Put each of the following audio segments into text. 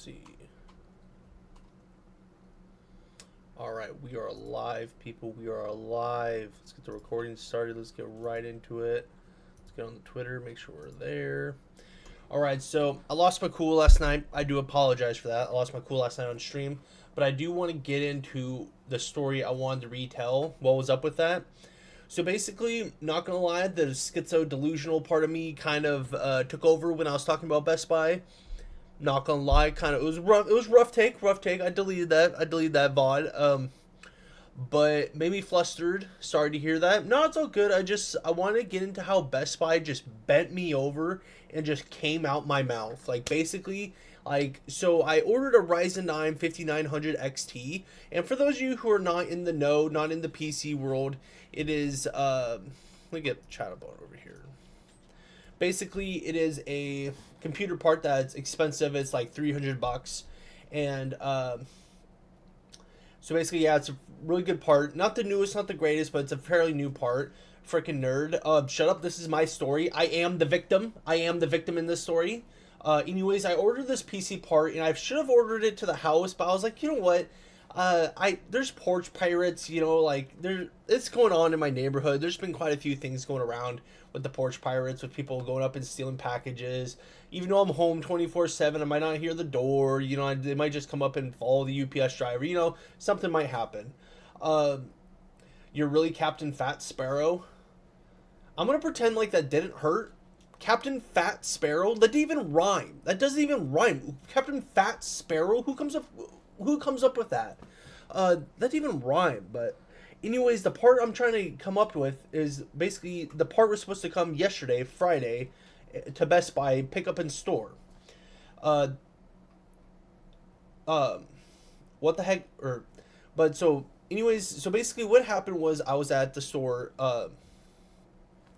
see. All right, we are live, people. We are live. Let's get the recording started. Let's get right into it. Let's get on the Twitter, make sure we're there. All right, so I lost my cool last night. I do apologize for that. I lost my cool last night on stream, but I do want to get into the story I wanted to retell. What was up with that? So basically, not gonna lie, the schizo delusional part of me kind of took over when I was talking about Best Buy. Not gonna lie, kind of it was rough. It was rough take, rough take. I deleted that. I deleted that VOD. But maybe flustered. Sorry to hear that. No, it's all good. I want to get into how Best Buy just bent me over and just came out my mouth. Like basically, so I ordered a Ryzen 9 5900 XT, and for those of you who are not in the know, not in the PC world, it is let me get the chat about over here. Basically, it is a computer part that's expensive. It's like $300, and so basically, yeah, it's a really good part. Not the newest, not the greatest, but it's a fairly new part. Freaking nerd. Shut up. This is my story. I am the victim. I am the victim in this story. Anyways, I ordered this PC part, and I should have ordered it to the house, but I was like, you know what? There's porch pirates, it's going on in my neighborhood. There's been quite a few things going around with the porch pirates, with people going up and stealing packages. Even though I'm home 24/7, I might not hear the door. They might just come up and follow the UPS driver. Something might happen. You're really Captain Fat Sparrow. I'm gonna pretend like that didn't hurt. Captain Fat Sparrow. That didn't even rhyme. That doesn't even rhyme. Captain Fat Sparrow. Who comes up with that? That didn't even rhyme. But anyways, the part I'm trying to come up with is basically the part was supposed to come yesterday, Friday, to Best Buy, pick up in store. Uh, what the heck? But so, anyways, so basically, what happened was I was at the store.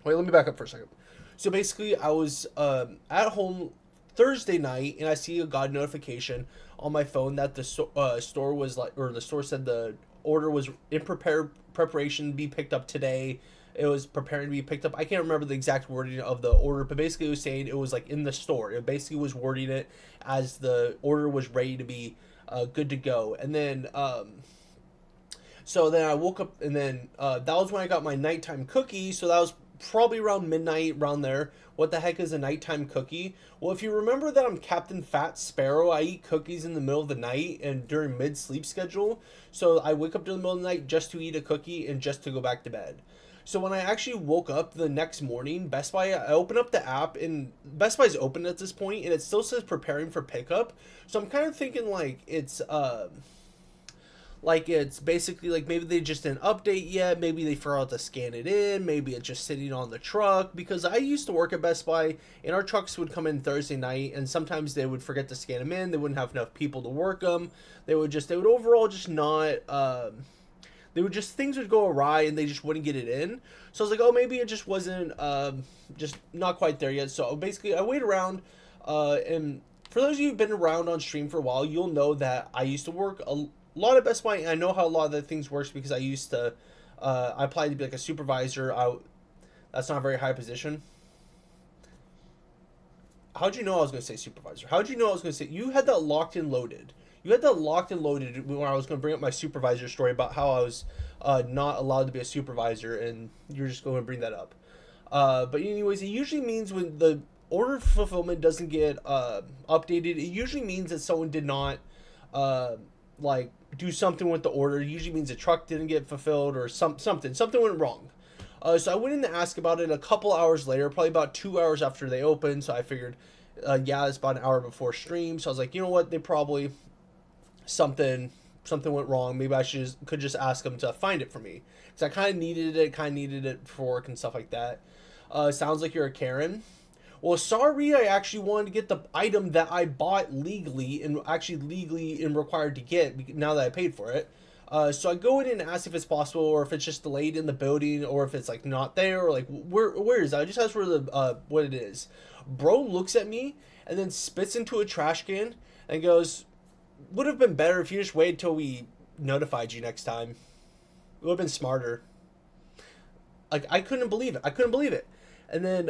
Wait, let me back up for a second. So basically, I was at home Thursday night, and I see a God notification on my phone that the store was like, or the store said the order was in preparation to be picked up today. It was preparing to be picked up. I can't remember the exact wording of the order, but basically it was saying it was like in the store. It basically was wording it as the order was ready to be good to go. And then so then I woke up, and then that was when I got my nighttime cookie. So that was probably around midnight, around there. What the heck is a nighttime cookie? Well, if you remember that I'm Captain Fat Sparrow, I eat cookies in the middle of the night and during mid-sleep schedule. So I wake up during the middle of the night just to eat a cookie and just to go back to bed. So when I actually woke up the next morning, Best Buy, I open up the app, and Best Buy's open at this point, and it still says preparing for pickup. So I'm kind of thinking like it's basically like maybe they just didn't update yet, maybe they forgot to scan it in, maybe it's just sitting on the truck, because I used to work at Best Buy, and our trucks would come in Thursday night, and sometimes they would forget to scan them in, they wouldn't have enough people to work them, they would overall just not, things would go awry, and they just wouldn't get it in. So I was like, oh, maybe it just wasn't, just not quite there yet. So basically I wait around, and for those of you who've been around on stream for a while, you'll know that I used to work a lot of Best Buy, and I know how a lot of the things works because I used to, I applied to be like a supervisor. That's not a very high position. How'd you know I was going to say supervisor? How'd you know I was going to say, you had that locked and loaded. You had that locked and loaded when I was going to bring up my supervisor story about how I was not allowed to be a supervisor, and you're just going to bring that up. But anyways, it usually means when the order fulfillment doesn't get updated, it usually means that someone did not do something with the order. It usually means the truck didn't get fulfilled, or something went wrong. So I went in to ask about it a couple hours later, probably about 2 hours after they opened. So I figured, yeah, it's about an hour before stream. So I was like, you know what, they probably something went wrong. Maybe I could just ask them to find it for me, because I kind of needed it for work and stuff like that. Sounds like you're a Karen. Well, sorry, I actually wanted to get the item that I bought legally and required to get now that I paid for it. So I go in and ask if it's possible, or if it's just delayed in the building, or if it's like not there, or like where is it? I just asked where the what it is. Bro looks at me and then spits into a trash can and goes, "Would have been better if you just waited till we notified you next time. It would have been smarter." Like, I couldn't believe it. And then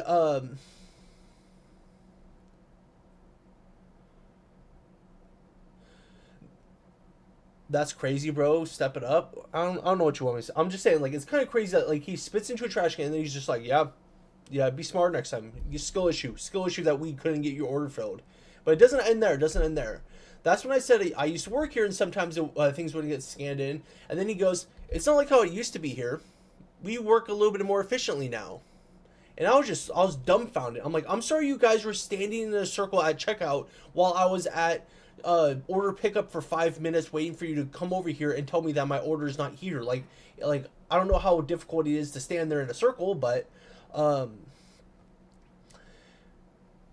that's crazy, bro. Step it up. I don't know what you want me to say. I'm just saying, like, it's kind of crazy that, like, he spits into a trash can and then he's just like, yeah, yeah, be smart next time. Skill issue that we couldn't get your order filled. But it doesn't end there. It doesn't end there. That's when I said I used to work here and sometimes things wouldn't get scanned in. And then he goes, it's not like how it used to be here. We work a little bit more efficiently now. And I was dumbfounded. I'm like, I'm sorry you guys were standing in a circle at checkout while I was at order pickup for 5 minutes waiting for you to come over here and tell me that my order is not here. Like I don't know how difficult it is to stand there in a circle, but um,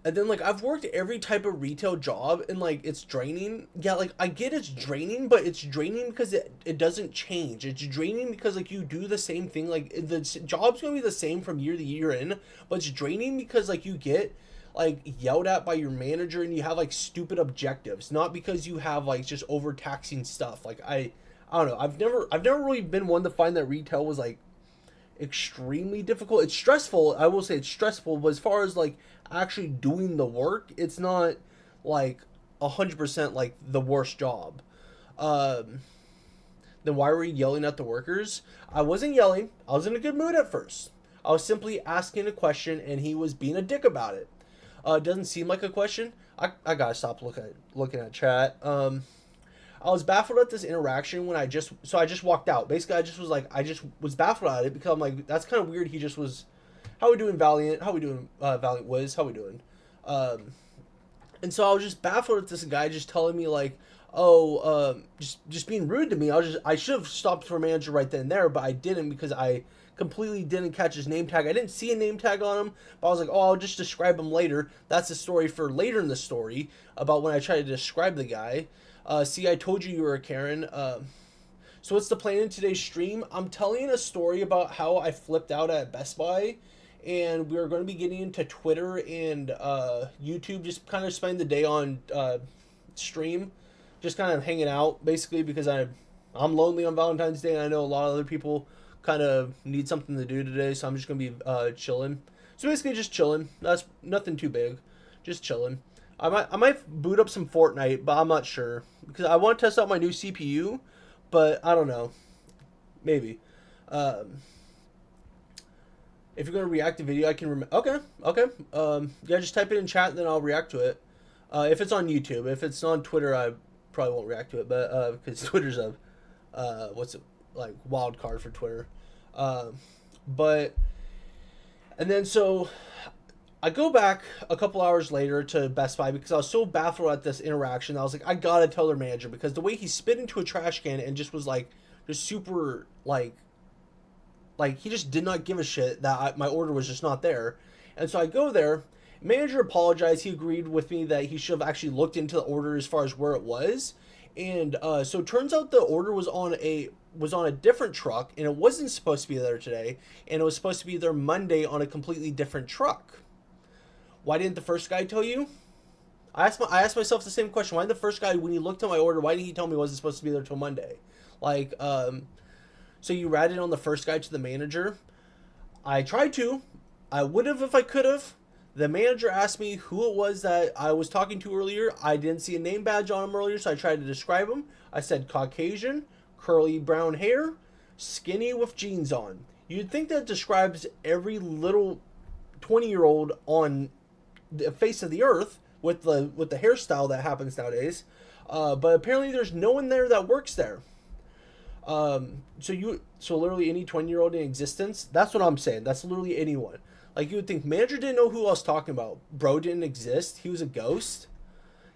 and then, like, I've worked every type of retail job, and, like, it's draining. Yeah, like, I get it's draining, but it's draining because it doesn't change. It's draining because, like, you do the same thing. Like, the job's going to be the same from year to year in, but it's draining because, like, you get, like, yelled at by your manager and you have, like, stupid objectives. Not because you have, like, just overtaxing stuff. Like, I don't know. I've never really been one to find that retail was, like, extremely difficult. It's stressful. I will say it's stressful, but as far as like actually doing the work, it's not like 100% like the worst job. Um, then why were you yelling at the workers? I wasn't yelling. I was in a good mood at first. I was simply asking a question, and he was being a dick about it. It doesn't seem like a question. I gotta stop looking at chat. I was baffled at this interaction when I just walked out. Basically, I just was baffled at it because I'm like, that's kind of weird. He just was, how we doing, Valiant? How we doing, Valiant Wiz? How we doing? Um, and so I was just baffled at this guy just telling me like, oh, just being rude to me. I should have stopped for a manager right then and there, but I didn't because I completely didn't catch his name tag. I didn't see a name tag on him, but I was like, oh, I'll just describe him later. That's a story for later in the story about when I tried to describe the guy. See, I told you were a Karen. So what's the plan in today's stream? I'm telling a story about how I flipped out at Best Buy, and we're going to be getting into Twitter and YouTube, just kind of spending the day on stream, just kind of hanging out, basically, because I'm lonely on Valentine's Day, and I know a lot of other people kind of need something to do today, so I'm just going to be chilling. So basically just chilling. That's nothing too big. Just chilling. I might boot up some Fortnite, but I'm not sure because I want to test out my new CPU, but I don't know. Maybe. Um, if you're gonna react to video, I can Okay, okay. Yeah, just type it in chat, and then I'll react to it. If it's on YouTube, if it's on Twitter, I probably won't react to it, but because Twitter's a what's it like wild card for Twitter. But and then so I go back a couple hours later to Best Buy because I was so baffled at this interaction. I was like, I gotta tell their manager because the way he spit into a trash can and just was like, just super like he just did not give a shit that my order was just not there. And so I go there. Manager apologized. He agreed with me that he should have actually looked into the order as far as where it was. And so it turns out the order was on a different truck, and it wasn't supposed to be there today, and it was supposed to be there Monday on a completely different truck. Why didn't the first guy tell you? I asked myself the same question. Why didn't the first guy, when he looked at my order, why didn't he tell me it wasn't supposed to be there till Monday? Like, so you ratted on the first guy to the manager. I tried to. I would have if I could have. The manager asked me who it was that I was talking to earlier. I didn't see a name badge on him earlier, so I tried to describe him. I said Caucasian, curly brown hair, skinny with jeans on. You'd think that describes every little 20-year-old on the face of the earth with the hairstyle that happens nowadays, but apparently there's no one there that works there. So literally any 20-year-old in existence. That's what I'm saying. That's literally anyone. Like you would think manager didn't know who I was talking about. Bro didn't exist. He was a ghost.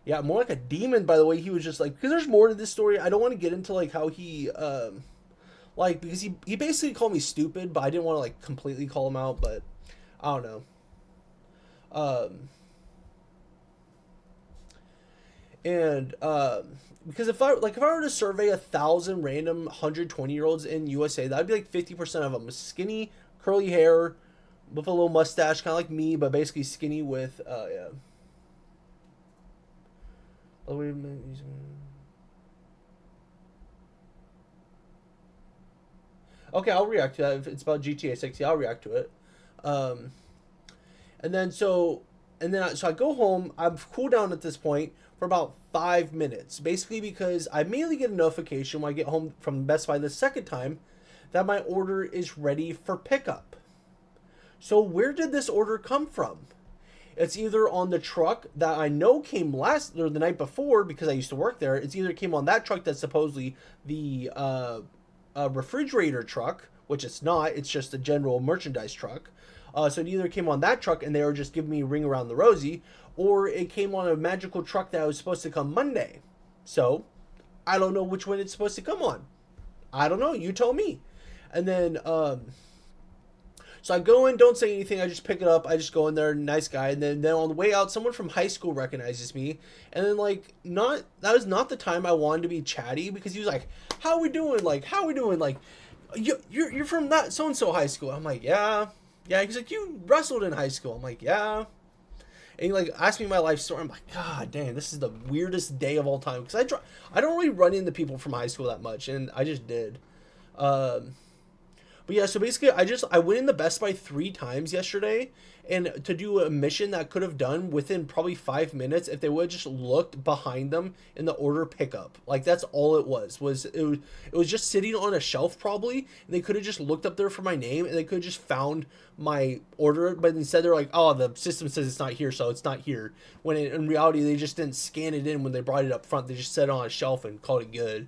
Yeah, more like a demon. By the way, he was just like because there's more to this story. I don't want to get into like how he like because he basically called me stupid, but I didn't want to like completely call him out. But I don't know. And because if I were to survey 1,000 random 120-year-olds in USA, that'd be like 50% of them skinny, curly hair, with a little mustache, kind of like me, but basically skinny with yeah. Oh, wait a minute. Okay, I'll react to that. If it's about GTA 6, yeah, I'll react to it. And then so and then so I go home. I'm cool down at this point for about 5 minutes, basically because I immediately get a notification when I get home from Best Buy the second time that my order is ready for pickup. So where did this order come from? It's either on the truck that I know came the night before because I used to work there. It's either came on that truck that's supposedly the refrigerator truck, which it's not. It's just a general merchandise truck. So it either came on that truck and they were just giving me a ring around the rosy, or it came on a magical truck that was supposed to come Monday. So I don't know which one it's supposed to come on. I don't know. You tell me. And then so I go in, don't say anything. I just pick it up. I just go in there, nice guy. And then on the way out, someone from high school recognizes me. And then that was not the time I wanted to be chatty, because he was like, "How we doing? How we doing? You're from that so and so high school." I'm like, "Yeah." He's like, "You wrestled in high school." I'm like, "Yeah." And he asked me my life story. I'm like, "God damn, this is the weirdest day of all time," because I don't really run into people from high school that much, and I just did. But yeah, so basically I went in the Best Buy 3 times yesterday, and to do a mission that could have done within probably 5 minutes if they would have just looked behind them in the order pickup. That's all it was. It was just sitting on a shelf probably, and they could have just looked up there for my name, and they could have just found my order, but instead they're like, "Oh, the system says it's not here, so it's not here." When in reality they just didn't scan it in when they brought it up front. They just set it on a shelf and called it good.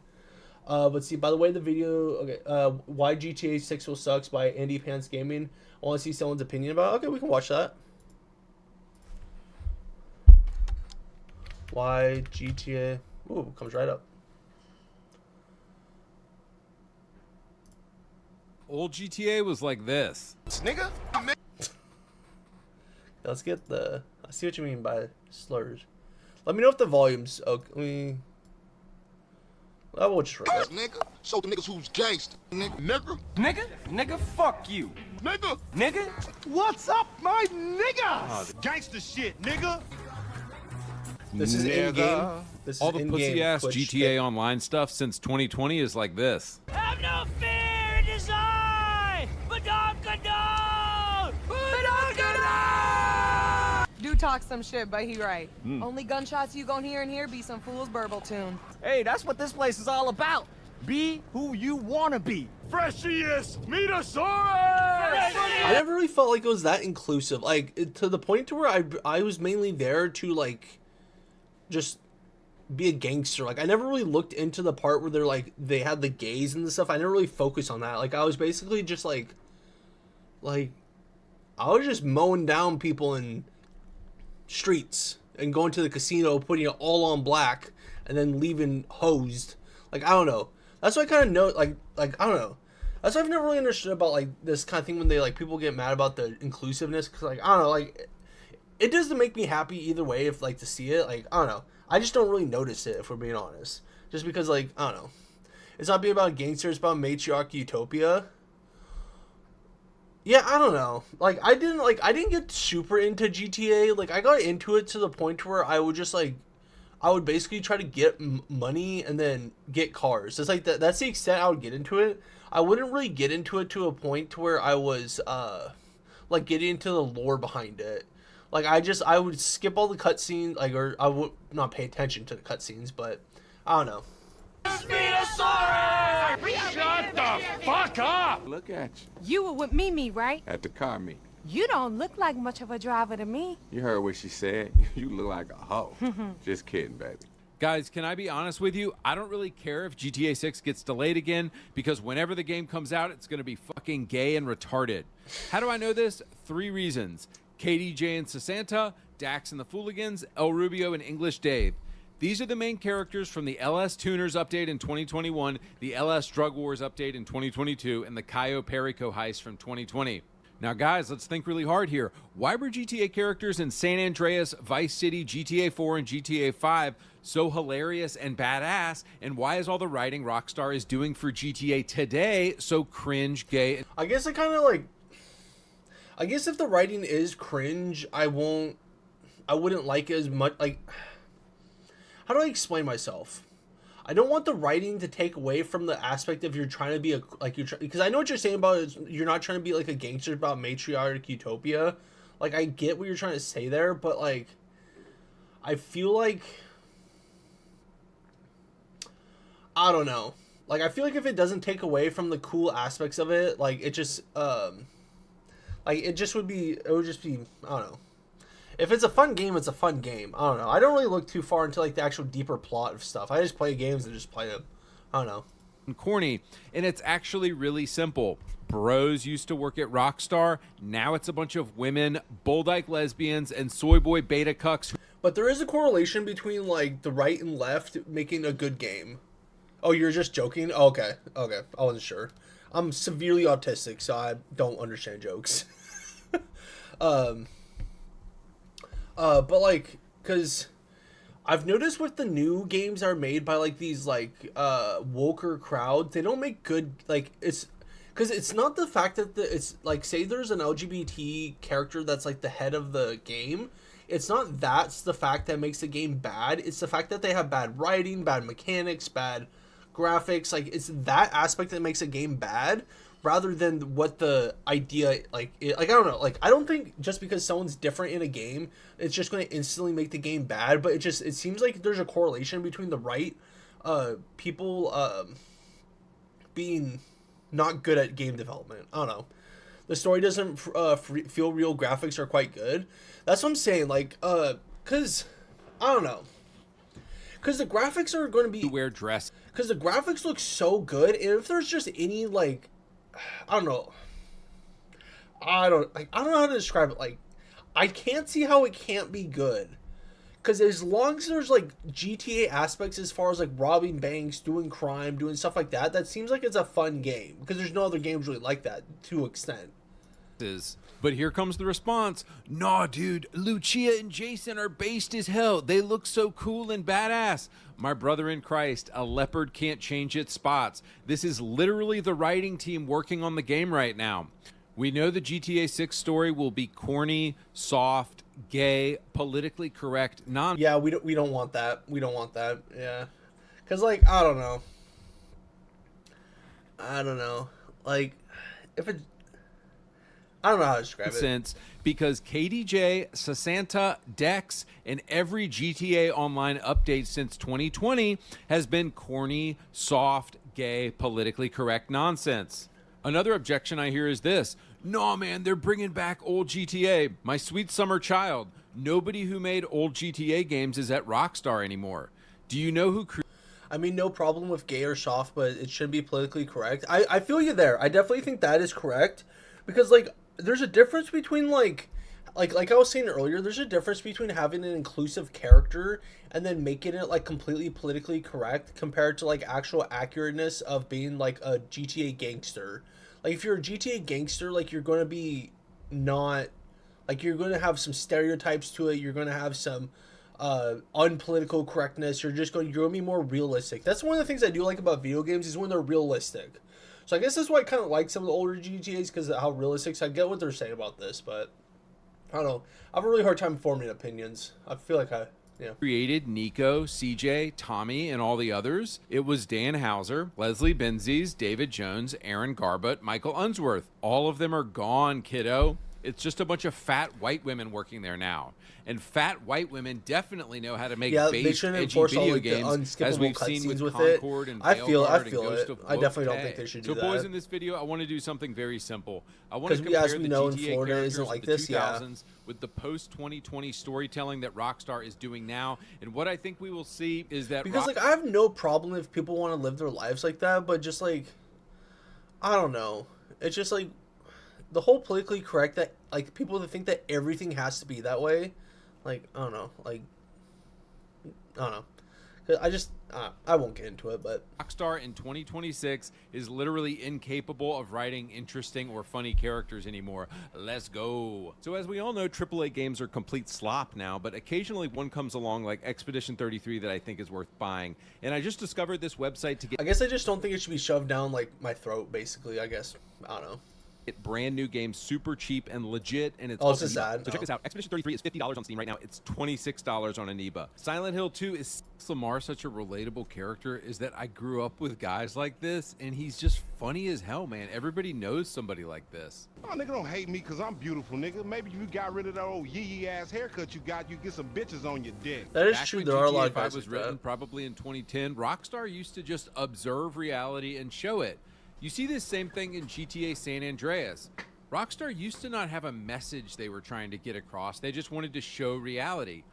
But see, by the way, the video, okay, why GTA 6 will sucks by Andy Pants Gaming. I want to see someone's opinion about it. Okay, we can watch that. Why GTA, ooh, comes right up. Old GTA was like this. Nigga? Let's get I see what you mean by slurs. Let me know if the volume's, okay, I will just read it. Nigga, show the niggas who's gangsta. Nigga, fuck you. Nigga, What's up, my niggas? Gangsta shit, nigga. This is in-game. This is All the in-game pussy-ass Twitch GTA shit. Online stuff since 2020 is like this. Have no fear in design! Badonka-don! Do talk some shit, but he right. Only gunshots you gon' hear in here be some fool's burble tune. hey, that's what this place is all about. Be who you wanna be. Freshiest, Metasaurus! I never really felt like it was that inclusive, to the point to where I was mainly there to just be a gangster. I never really looked into the part where they had the gays and the stuff. I never really focused on that. I was basically just I was just mowing down people in streets and going to the casino, putting it all on black, and then leaving hosed. I don't know. That's what I kind of know. I don't know. That's what I've never really understood about this kind of thing when they people get mad about the inclusiveness, because I don't know, it doesn't make me happy either way if to see it. I don't know. I just don't really notice it, if we're being honest. Just because I don't know. It's not being about gangsters, it's about matriarch utopia. Yeah, I don't know. I didn't get super into GTA. I got into it to the point where I would just I would basically try to get money and then get cars. It's that's the extent I would get into it. I wouldn't really get into it to a point to where I was getting into the lore behind it. I would skip all the cutscenes, or I would not pay attention to the cutscenes, but I don't know. Shut the fuck up! Look at you. You were with Mimi, right? At the car meet. You don't look like much of a driver to me. You heard what she said. You look like a hoe. Just kidding, baby. Guys, can I be honest with you? I don't really care if GTA 6 gets delayed again, because whenever the game comes out, it's going to be fucking gay and retarded. How do I know this? 3 reasons. KDJ and Sasanta, Dax and the Fooligans, El Rubio and English Dave. These are the main characters from the LS Tuners update in 2021, the LS Drug Wars update in 2022, and the Cayo Perico heist from 2020. Now guys, let's think really hard here. Why were GTA characters in San Andreas, Vice City, GTA 4, and GTA 5 so hilarious and badass? And why is all the writing Rockstar is doing for GTA today so cringe, gay? I guess I guess if the writing is cringe, I wouldn't like it as much. How do I explain myself? I don't want the writing to take away from the aspect of you're trying to be because I know what you're saying about is you're not trying to be a gangster about matriarch utopia. Like, I get what you're trying to say there, but, like, I feel like, I don't know. Like, I feel like if it doesn't take away from the cool aspects of it, like, it just, like, it just would be, it would just be, I don't know. If it's a fun game, it's a fun game. I don't know. I don't really look too far into, like, the actual deeper plot of stuff. I just play games and just play them. I don't know. Corny, and it's actually really simple. Bros used to work at Rockstar. Now it's a bunch of women, bull-dyke lesbians, and soy boy beta cucks. But there is a correlation between, like, the right and left making a good game. Oh, you're just joking? Oh, okay. Okay. I wasn't sure. I'm severely autistic, so I don't understand jokes. But, like, because I've noticed with the new games that are made by, like, these, like, woker crowds, they don't make good, like, it's, because it's not the fact that it's, like, say there's an LGBT character that's, like, the head of the game. It's not that's the fact that makes the game bad. It's the fact that they have bad writing, bad mechanics, bad graphics. Like, it's that aspect that makes a game bad, rather than what the idea, like, like, I don't know. Like, I don't think just because someone's different in a game, it's just going to instantly make the game bad. But it seems like there's a correlation between the right people being not good at game development. I don't know. The story doesn't feel real. Graphics are quite good. That's what I'm saying. Like, because I don't know. Because the graphics are going to be Wear dress. Because the graphics look so good, and if there's just any, like, I don't know. I don't know how to describe it. Like, I can't see how it can't be good. Because as long as there's, like, GTA aspects as far as, like, robbing banks, doing crime, doing stuff like that, that seems like it's a fun game. Because there's no other games really like that, to an extent. But here comes the response. Nah, dude, Lucia and Jason are based as hell. They look so cool and badass. My brother in Christ, a leopard can't change its spots. This is literally the writing team working on the game right now. We know the GTA 6 story will be corny, soft, gay, politically correct, Yeah, we don't want that. We don't want that. Yeah. Cuz, like, I don't know. Like, if it, I don't know how to describe it. Because KDJ, Sasanta, Dex, and every GTA Online update since 2020 has been corny, soft, gay, politically correct nonsense. Another objection I hear is this. No, man, they're bringing back old GTA. My sweet summer child. Nobody who made old GTA games is at Rockstar anymore. Do you know who I mean, no problem with gay or soft, but it should be politically correct. I feel you there. I definitely think that is correct. Because, like, there's a difference between, like I was saying earlier, there's a difference between having an inclusive character and then making it, like, completely politically correct compared to, like, actual accurateness of being, like, a GTA gangster. Like, if you're a GTA gangster, like, you're going to be not, like, you're going to have some stereotypes to it. You're going to have some unpolitical correctness. You're going to be more realistic. That's one of the things I do like about video games is when they're realistic. So I guess that's why I kind of like some of the older GTAs, because of how realistic. So I get what they're saying about this, but I don't know. I have a really hard time forming opinions. I feel like created Nico, CJ, Tommy, and all the others. It was Dan Hauser, Leslie Benzies, David Jones, Aaron Garbutt, Michael Unsworth. All of them are gone, kiddo. It's just a bunch of fat white women working there now. And fat white women definitely know how to make base, edgy video games, as we've seen with Concord and I feel it. I definitely don't think they should do that. So, boys, in this video, I want to do something very simple. I want to compare the GTA characters of the 2000s with the post-2020 storytelling that Rockstar is doing now. And what I think we will see is that... Because, like, I have no problem if people want to live their lives like that, but just, like, I don't know. It's just, like, the whole politically correct that, like, people that think that everything has to be that way, like, I don't know, like, I don't know. I just, I won't get into it, but Rockstar in 2026 is literally incapable of writing interesting or funny characters anymore. Let's go. So as we all know, AAA games are complete slop now, but occasionally one comes along like Expedition 33 that I think is worth buying. And I just discovered this website to get... I guess I just don't think it should be shoved down, like, my throat, basically, I guess. I don't know. get brand new games super cheap and legit, and it's Oh, all it's just Aniba. sad. So check this out. Expedition 33 is $50 on Steam right now. It's $26 on Aniba. Silent Hill 2 is Lamar such a relatable character is that I grew up with guys like this, and he's just funny as hell, man. Everybody knows somebody like this. Oh, nigga, don't hate me because I'm beautiful, nigga. Maybe if you got rid of that old yee-yee ass haircut you got, you get some bitches on your dick. That is Back true. when There are a lot GTA of 5 guys was like written that. probably in 2010. Rockstar used to just observe reality and show it. You see this same thing in GTA San Andreas. Rockstar used to not have a message they were trying to get across. They just wanted to show reality.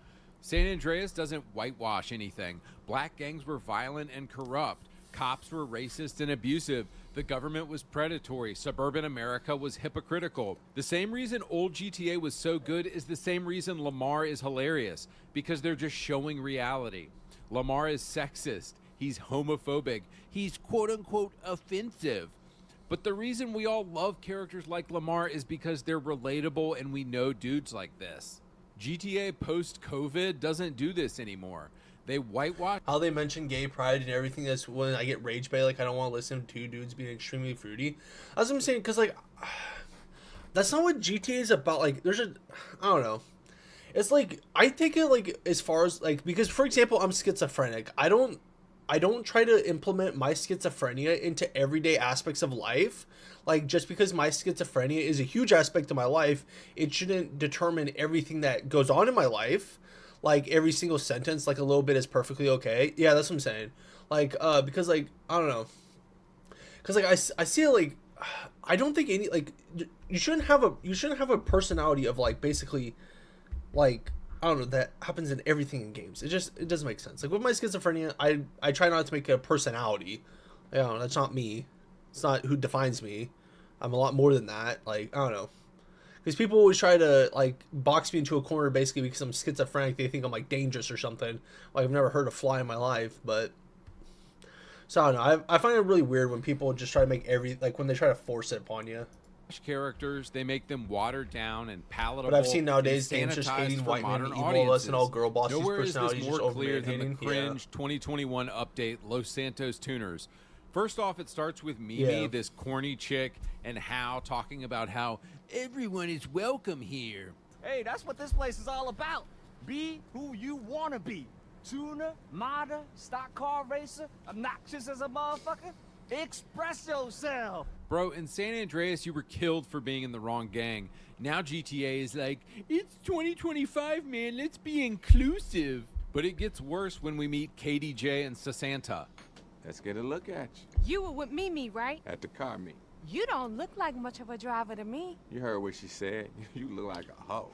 San Andreas doesn't whitewash anything. Black gangs were violent and corrupt. Cops were racist and abusive. The government was predatory. Suburban America was hypocritical. The same reason old GTA was so good is the same reason Lamar is hilarious, because they're just showing reality. Lamar is sexist. He's homophobic. He's quote-unquote offensive. But the reason we all love characters like Lamar is because they're relatable and we know dudes like this. GTA post-COVID doesn't do this anymore. They whitewash. How they mention gay pride and everything. That's when I get rage bait. Like, I don't want to listen to two dudes being extremely fruity. That's what I'm saying. Because, like, that's not what GTA is about. Like, I don't know. It's like, I take it, like, as far as, like, because, for example, I'm schizophrenic. I don't try to implement my schizophrenia into everyday aspects of life. Like, just because my schizophrenia is a huge aspect of my life, it shouldn't determine everything that goes on in my life. Like, every single sentence, like, a little bit is perfectly okay. Yeah, that's what I'm saying. Like, because, like, I don't know. Because, like, I see it, like, I don't think any, like, you shouldn't have a personality of, like, basically, like, I don't know, that happens in everything in games. It doesn't make sense. Like, with my schizophrenia, I try not to make it a personality. You know, that's not me. It's not who defines me. I'm a lot more than that. Like, I don't know. Because people always try to, like, box me into a corner basically because I'm schizophrenic. They think I'm, like, dangerous or something. Like, I've never heard a fly in my life, but... So, I don't know. I find it really weird when people just try to make when they try to force it upon you. Characters, they make them watered down and palatable. But I've seen nowadays and games just sanitized hating for white men modern and evil audiences. and all girl bosses Nowhere is personalities this just more over clear than the hating. cringe 2021 update Los Santos Tuners. First off, it starts with Mimi, this corny chick, and Hal talking about how everyone is welcome here. Hey, that's what this place is all about. Be who you want to be. Tuner, modder, stock car racer, obnoxious as a motherfucker. Express yourself. Bro, in San Andreas, you were killed for being in the wrong gang. Now GTA is like, it's 2025, man, let's be inclusive. But it gets worse when we meet KDJ and Sasanta. Let's get a look at you. You were with Mimi, right? At the car meet. You don't look like much of a driver to me. You heard what she said. You look like a hoe.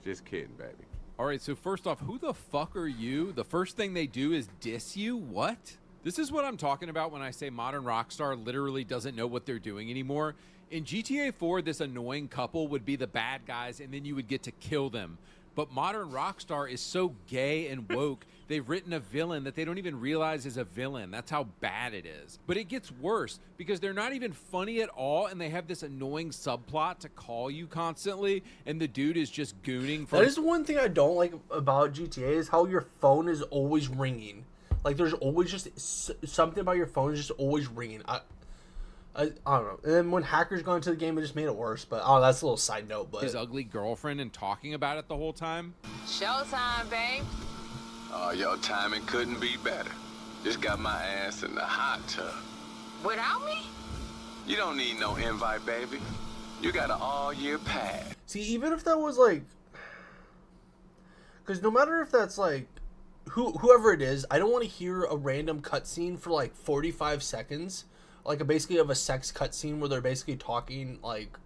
Just kidding, baby. All right, so first off, who the fuck are you? The first thing they do is diss you? What? This is what I'm talking about when I say modern Rockstar literally doesn't know what they're doing anymore. In GTA 4, this annoying couple would be the bad guys, and then you would get to kill them. But modern Rockstar is so gay and woke, they've written a villain that they don't even realize is a villain. That's how bad it is. But it gets worse, because they're not even funny at all, and they have this annoying subplot to call you constantly, and the dude is just gooning for... That is the one thing I don't like about GTA, is how your phone is always ringing. Like, there's always just something about your phone is just always ringing. I don't know. And then when hackers got into the game, it just made it worse. But, oh, that's a little side note. But his ugly girlfriend and talking about it the whole time. Showtime, babe. Oh, your timing couldn't be better. Just got my ass in the hot tub. Without me? You don't need no invite, baby. You got an all-year pass. see, even if that was like... Because no matter if that's like... Whoever it is, I don't want to hear a random cutscene for like 45 seconds. Like basically of a sex cutscene where they're basically talking like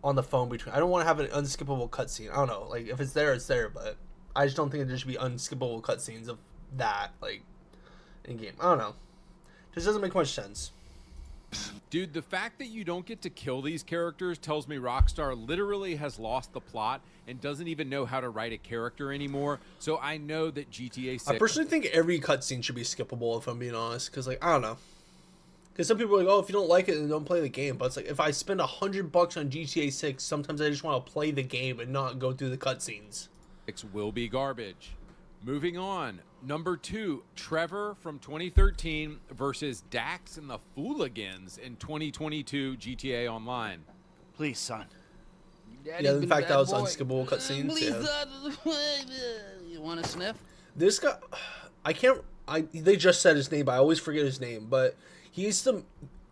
on the phone between. I don't want to have an unskippable cutscene. I don't know. Like if it's there, it's there. But I just don't think there should be unskippable cutscenes of that like in game. I don't know. Just doesn't make much sense. Dude, the fact that you don't get to kill these characters tells me Rockstar literally has lost the plot and doesn't even know how to write a character anymore. So I know that GTA 6... I personally think every cutscene should be skippable, if I'm being honest. Because, like, I don't know. Because some people are like, oh, if you don't like it, then don't play the game. But it's like, if I spend $100 on GTA 6, sometimes I just want to play the game and not go through the cutscenes. will be garbage. Moving on. Number 2, Trevor from 2013 versus Dax and the Fooligans in 2022 GTA Online. Please, son. Yeah, the fact that was unskippable cutscenes. Yeah. You want to sniff? This guy, they just said his name, but I always forget his name. But he's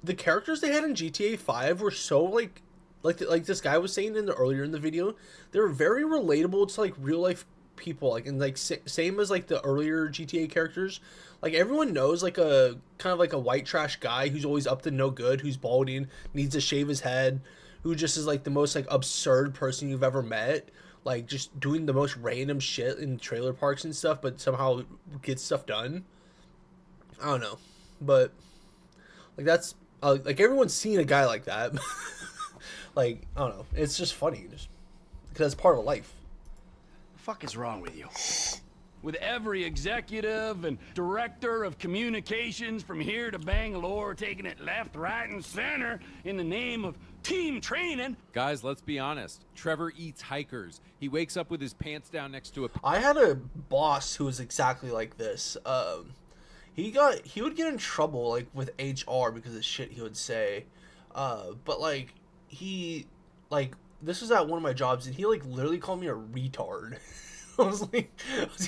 the characters they had in GTA 5 were so like this guy was saying earlier in the video, they were very relatable to like real life people, like, and like same as like the earlier GTA characters. Like everyone knows like a kind of like a white trash guy who's always up to no good, who's balding, needs to shave his head, who just is like the most like absurd person you've ever met, like just doing the most random shit in trailer parks and stuff, but somehow gets stuff done. I don't know, but like that's like everyone's seen a guy like that. Like I don't know, it's just funny, just because it's part of life. The fuck is wrong with you? With every executive and director of communications from here to Bangalore taking it left, right, and center in the name of team training. Guys, let's be honest. Trevor eats hikers. He wakes up with his pants down next to a... I had a boss who was exactly like this. He would get in trouble like with HR because of shit he would say. But like this was at one of my jobs and he like literally called me a retard. I was like,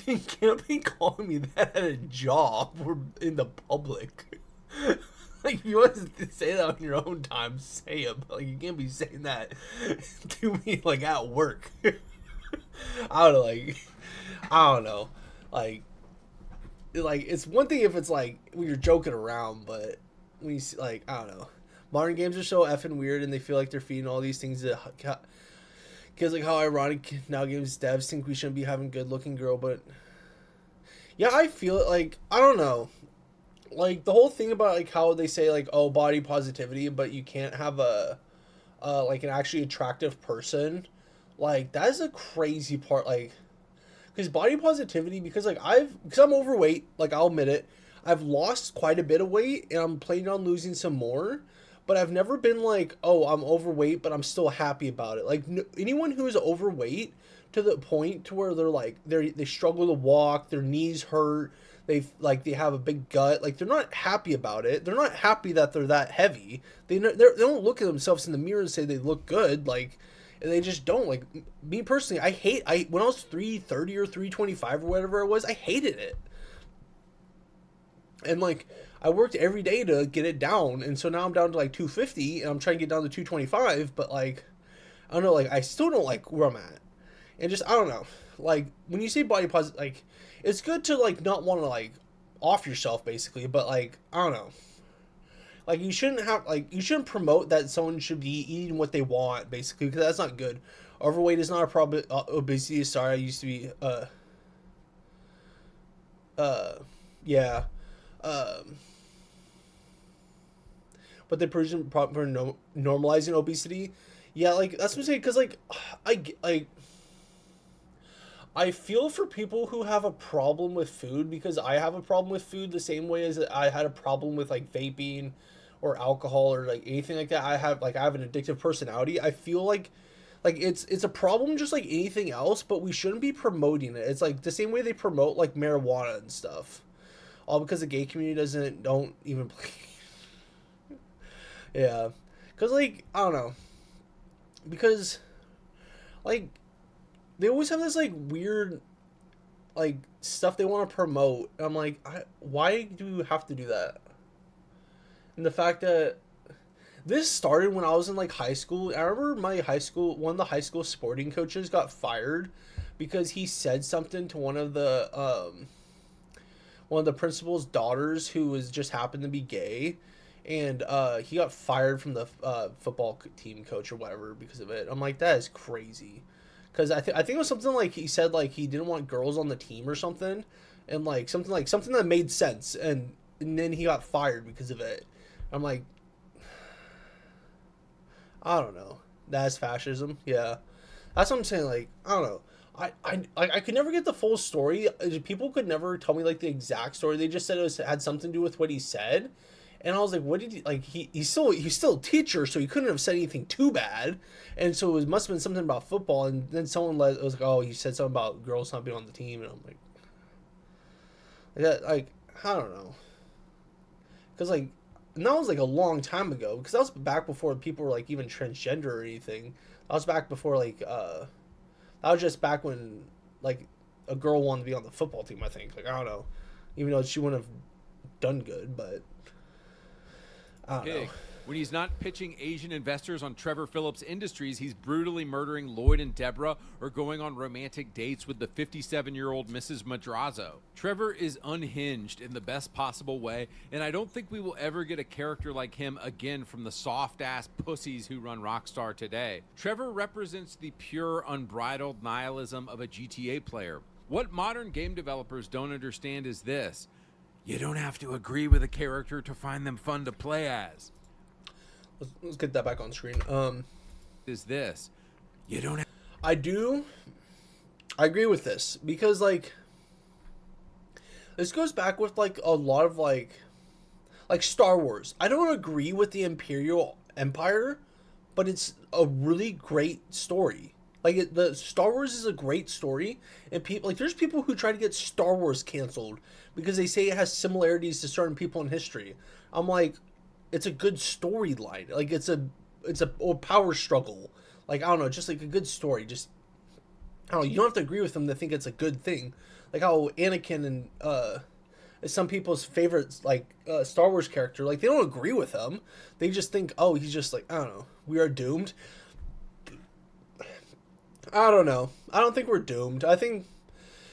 you can't be calling me that at a job or in the public. Like, if you want to say that on your own time, say it. But, like, you can't be saying that to me, like, at work. I don't know. Like, it's one thing if it's, like, when you're joking around, but when you see, like, I don't know. Modern games are so effing weird, and they feel like they're feeding all these things to... Because, like, how ironic now games devs think we shouldn't be having good-looking girl, but... Yeah, I feel it, like, I don't know. Like, the whole thing about, like, how they say, like, oh, body positivity, but you can't have like, an actually attractive person. Like, that is a crazy part, like... Because body positivity, because, like, because I'm overweight, like, I'll admit it. I've lost quite a bit of weight, and I'm planning on losing some more. But I've never been like, oh, I'm overweight, but I'm still happy about it. Like, anyone who is overweight to the point to where they're like, they struggle to walk, their knees hurt, they have a big gut, like, they're not happy about it. They're not happy that they're that heavy. They don't look at themselves in the mirror and say they look good, like, and they just don't. Like, me personally, when I was 330 or 325 or whatever it was, I hated it. And, like, I worked every day to get it down, and so now I'm down to, like, 250, and I'm trying to get down to 225, but, like, I don't know, like, I still don't like where I'm at. And just, I don't know. Like, when you say body positive, like, it's good to, like, not want to, like, off yourself, basically, but, like, I don't know. Like, you shouldn't promote that someone should be eating what they want, basically, because that's not good. Overweight is not a problem. Obesity, sorry, I used to be, yeah. But they're normalizing obesity. Yeah, like, that's what I'm saying, because, like, I feel for people who have a problem with food, because I have a problem with food the same way as I had a problem with, like, vaping or alcohol or, like, anything like that. I have an addictive personality. I feel like it's a problem just like anything else, but we shouldn't be promoting it. It's, like, the same way they promote, like, marijuana and stuff. All because the gay community don't even play. Yeah. Because, like, I don't know. Because, like, they always have this, like, weird, like, stuff they want to promote. And I'm like, why do you have to do that? And the fact that this started when I was in, like, high school. I remember one of the high school sporting coaches got fired because he said something to one of the principal's daughters who was just happened to be gay, and he got fired from the football team coach or whatever because of it. I'm like, that is crazy, because I think it was something like he said like he didn't want girls on the team or something, and like something that made sense, and then he got fired because of it. I'm like, I don't know. That's fascism. Yeah, that's what I'm saying. Like, I don't know. I could never get the full story. People could never tell me, like, the exact story. They just said it had something to do with what he said. And I was like, what did he, like, he's still a teacher, so he couldn't have said anything too bad. And so it must have been something about football. And then someone was like, oh, he said something about girls not being on the team. And I'm like, That, like, I don't know. Because, like, and that was, like, a long time ago. Because that was back before people were, like, even transgender or anything. That was back before, like, that was just back when, like, a girl wanted to be on the football team, I think. Like, I don't know. Even though she wouldn't have done good, but I don't know. When he's not pitching Asian investors on Trevor Phillips Industries, he's brutally murdering Lloyd and Deborah or going on romantic dates with the 57-year-old Mrs. Madrazo. Trevor is unhinged in the best possible way, and I don't think we will ever get a character like him again from the soft-ass pussies who run Rockstar today. Trevor represents the pure, unbridled nihilism of a GTA player. What modern game developers don't understand is this: you don't have to agree with a character to find them fun to play as. Let's get that back on screen. Is this. You don't have... I agree with this because, like, this goes back with, like, a lot of, like Star Wars. I don't agree with the Imperial Empire, but it's a really great story. Like, the Star Wars is a great story, and people, like, there's people who try to get Star Wars canceled because they say it has similarities to certain people in history. I'm like, it's a good storyline. Like, it's a power struggle. Like, I don't know, just like a good story. Just, I don't know, you don't have to agree with them to think it's a good thing. Like how Anakin and is some people's favorites, like Star Wars character. Like, they don't agree with him. They just think, oh, he's just like, I don't know, we are doomed. I don't know. I don't think we're doomed. I think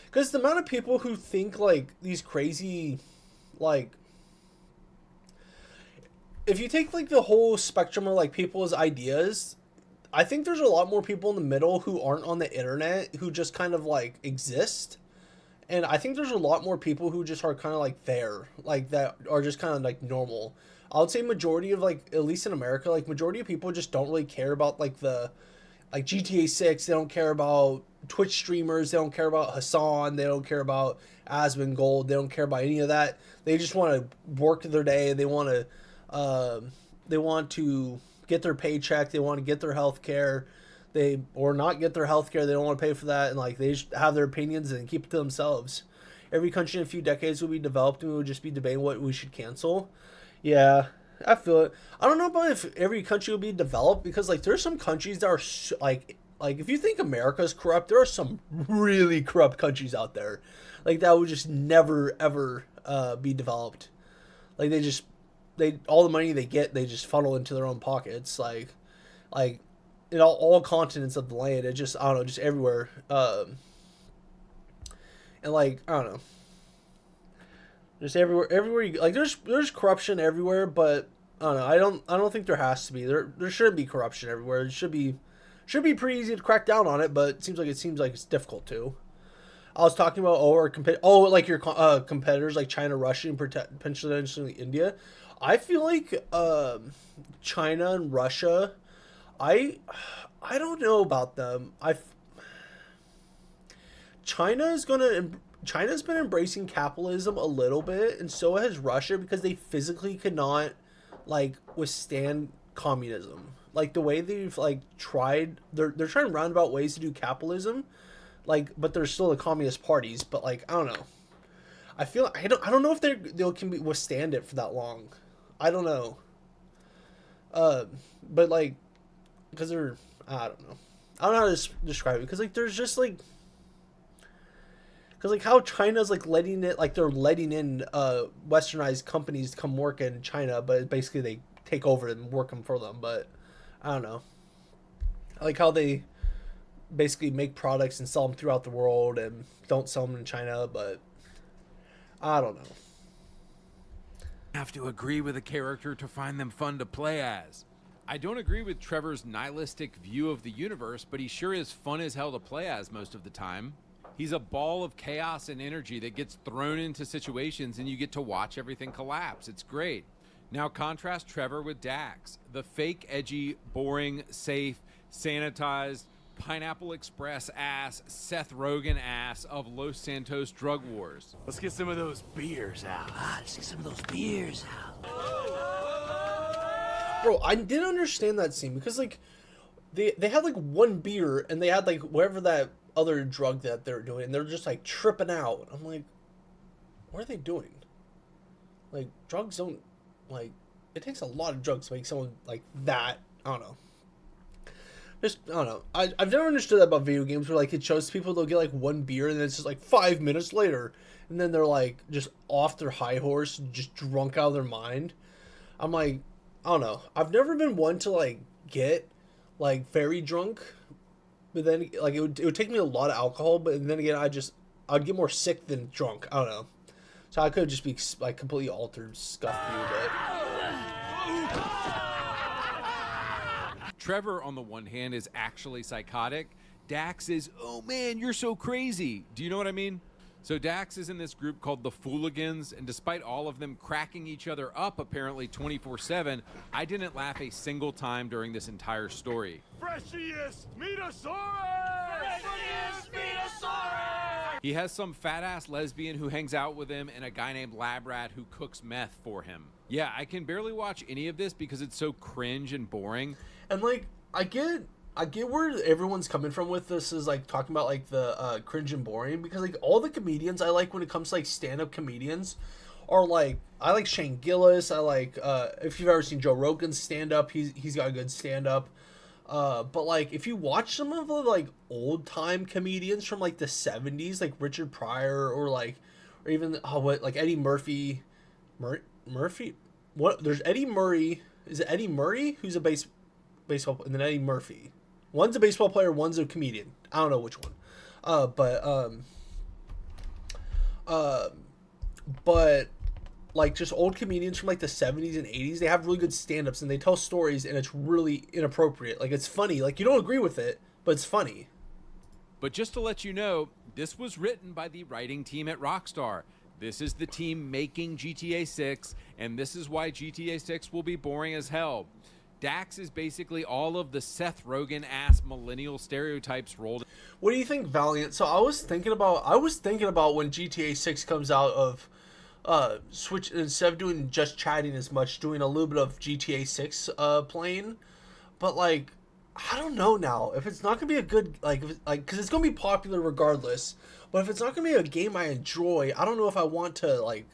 because the amount of people who think like these crazy, like, if you take, like, the whole spectrum of, like, people's ideas, I think there's a lot more people in the middle who aren't on the internet, who just kind of, like, exist. And I think there's a lot more people who just are kind of, like, there. Like, that are just kind of, like, normal. I would say majority of, like, at least in America, like, majority of people just don't really care about, like, like, GTA 6. They don't care about Twitch streamers. They don't care about Hassan. They don't care about Asmongold. They don't care about any of that. They just want to work their day. They want to get their paycheck. They want to get their health care. Or not get their health care. They don't want to pay for that. And, like, they just have their opinions and keep it to themselves. Every country in a few decades will be developed and we would just be debating what we should cancel. Yeah, I feel it. I don't know about if every country will be developed because, like, there's some countries that are, like if you think America's corrupt, there are some really corrupt countries out there. Like, that would just never, ever be developed. Like, all the money they get, they just funnel into their own pockets. Like in all continents of the land, it just, I don't know, just everywhere. And, like, I don't know, just everywhere you, like, there's corruption everywhere, but I don't know, I don't think there has to be. There shouldn't be corruption everywhere. It should be pretty easy to crack down on it, but it seems like it's difficult to. I was talking about like your competitors like China, Russia, and potentially India. I feel like China and Russia, I don't know about them. China's been embracing capitalism a little bit, and so has Russia, because they physically cannot, like, withstand communism. Like, the way they've, like, tried, they're trying roundabout ways to do capitalism, like, but they're still the communist parties. But, like, I don't know. I don't know if they can withstand it for that long. I don't know. But, like, because I don't know. I don't know how to describe it. Because, like, there's just, like, because, like, how China's, like, they're letting in westernized companies to come work in China, but basically they take over and work them for them. But I don't know. I like how they basically make products and sell them throughout the world and don't sell them in China, but I don't know. Have to agree with a character to find them fun to play as. I don't agree with Trevor's nihilistic view of the universe, but he sure is fun as hell to play as most of the time. He's a ball of chaos and energy that gets thrown into situations and you get to watch everything collapse. It's great. Now contrast Trevor with Dax, the fake, edgy, boring, safe, sanitized, Pineapple Express ass, Seth Rogen ass of Los Santos drug wars. Let's get some of those beers out. Let's get some of those beers out. Bro, I didn't understand that scene because, like, they had, like, one beer and they had, like, whatever that other drug that they're doing, and they're just, like, tripping out. I'm like, what are they doing? Like, drugs don't, like, it takes a lot of drugs to make someone like that. I don't know. Just, I don't know. I've never understood that about video games where, like, it shows people they'll get, like, one beer and then it's just, like, 5 minutes later. And then they're, like, just off their high horse, just drunk out of their mind. I'm like, I don't know. I've never been one to, like, get, like, very drunk. But then, like, it would take me a lot of alcohol. But then again, I'd get more sick than drunk. I don't know. So I could just be, like, completely altered, scuffed you, but... Trevor, on the one hand, is actually psychotic. Dax is, oh man, you're so crazy. Do you know what I mean? So Dax is in this group called the Fooligans, and despite all of them cracking each other up apparently 24/7, I didn't laugh a single time during this entire story. Freshiest Metasaurus! Freshiest Metasaurus! He has some fat-ass lesbian who hangs out with him and a guy named Labrat who cooks meth for him. Yeah, I can barely watch any of this because it's so cringe and boring. And, like, I get where everyone's coming from with this, is, like, talking about, like, the cringe and boring, because, like, all the comedians I like when it comes to, like, stand-up comedians are, like, I like Shane Gillis. I like, if you've ever seen Joe Rogan's stand-up, he's got a good stand-up. But, like, if you watch some of the, like, old-time comedians from, like, the 70s, like Richard Pryor, or even, like, Eddie Murphy. Murphy? What? There's Eddie Murray. Is it Eddie Murray? Who's a baseball, and then Eddie Murphy. One's a baseball player, one's a comedian. I don't know which one. But like, just old comedians from, like, the 70s and 80s, they have really good stand-ups and they tell stories and it's really inappropriate. Like, it's funny. Like, you don't agree with it, but it's funny. But just to let you know, this was written by the writing team at Rockstar. This is the team making GTA 6, and this is why GTA 6 will be boring as hell. Dax is basically all of the Seth Rogen-ass millennial stereotypes rolled. What do you think, Valiant? So I was thinking about when GTA 6 comes out of switch, instead of doing just chatting as much, doing a little bit of GTA 6 playing. But, like, I don't know now if it's not gonna be a good, because it's gonna be popular regardless. But if it's not gonna be a game I enjoy, I don't know if I want to, like,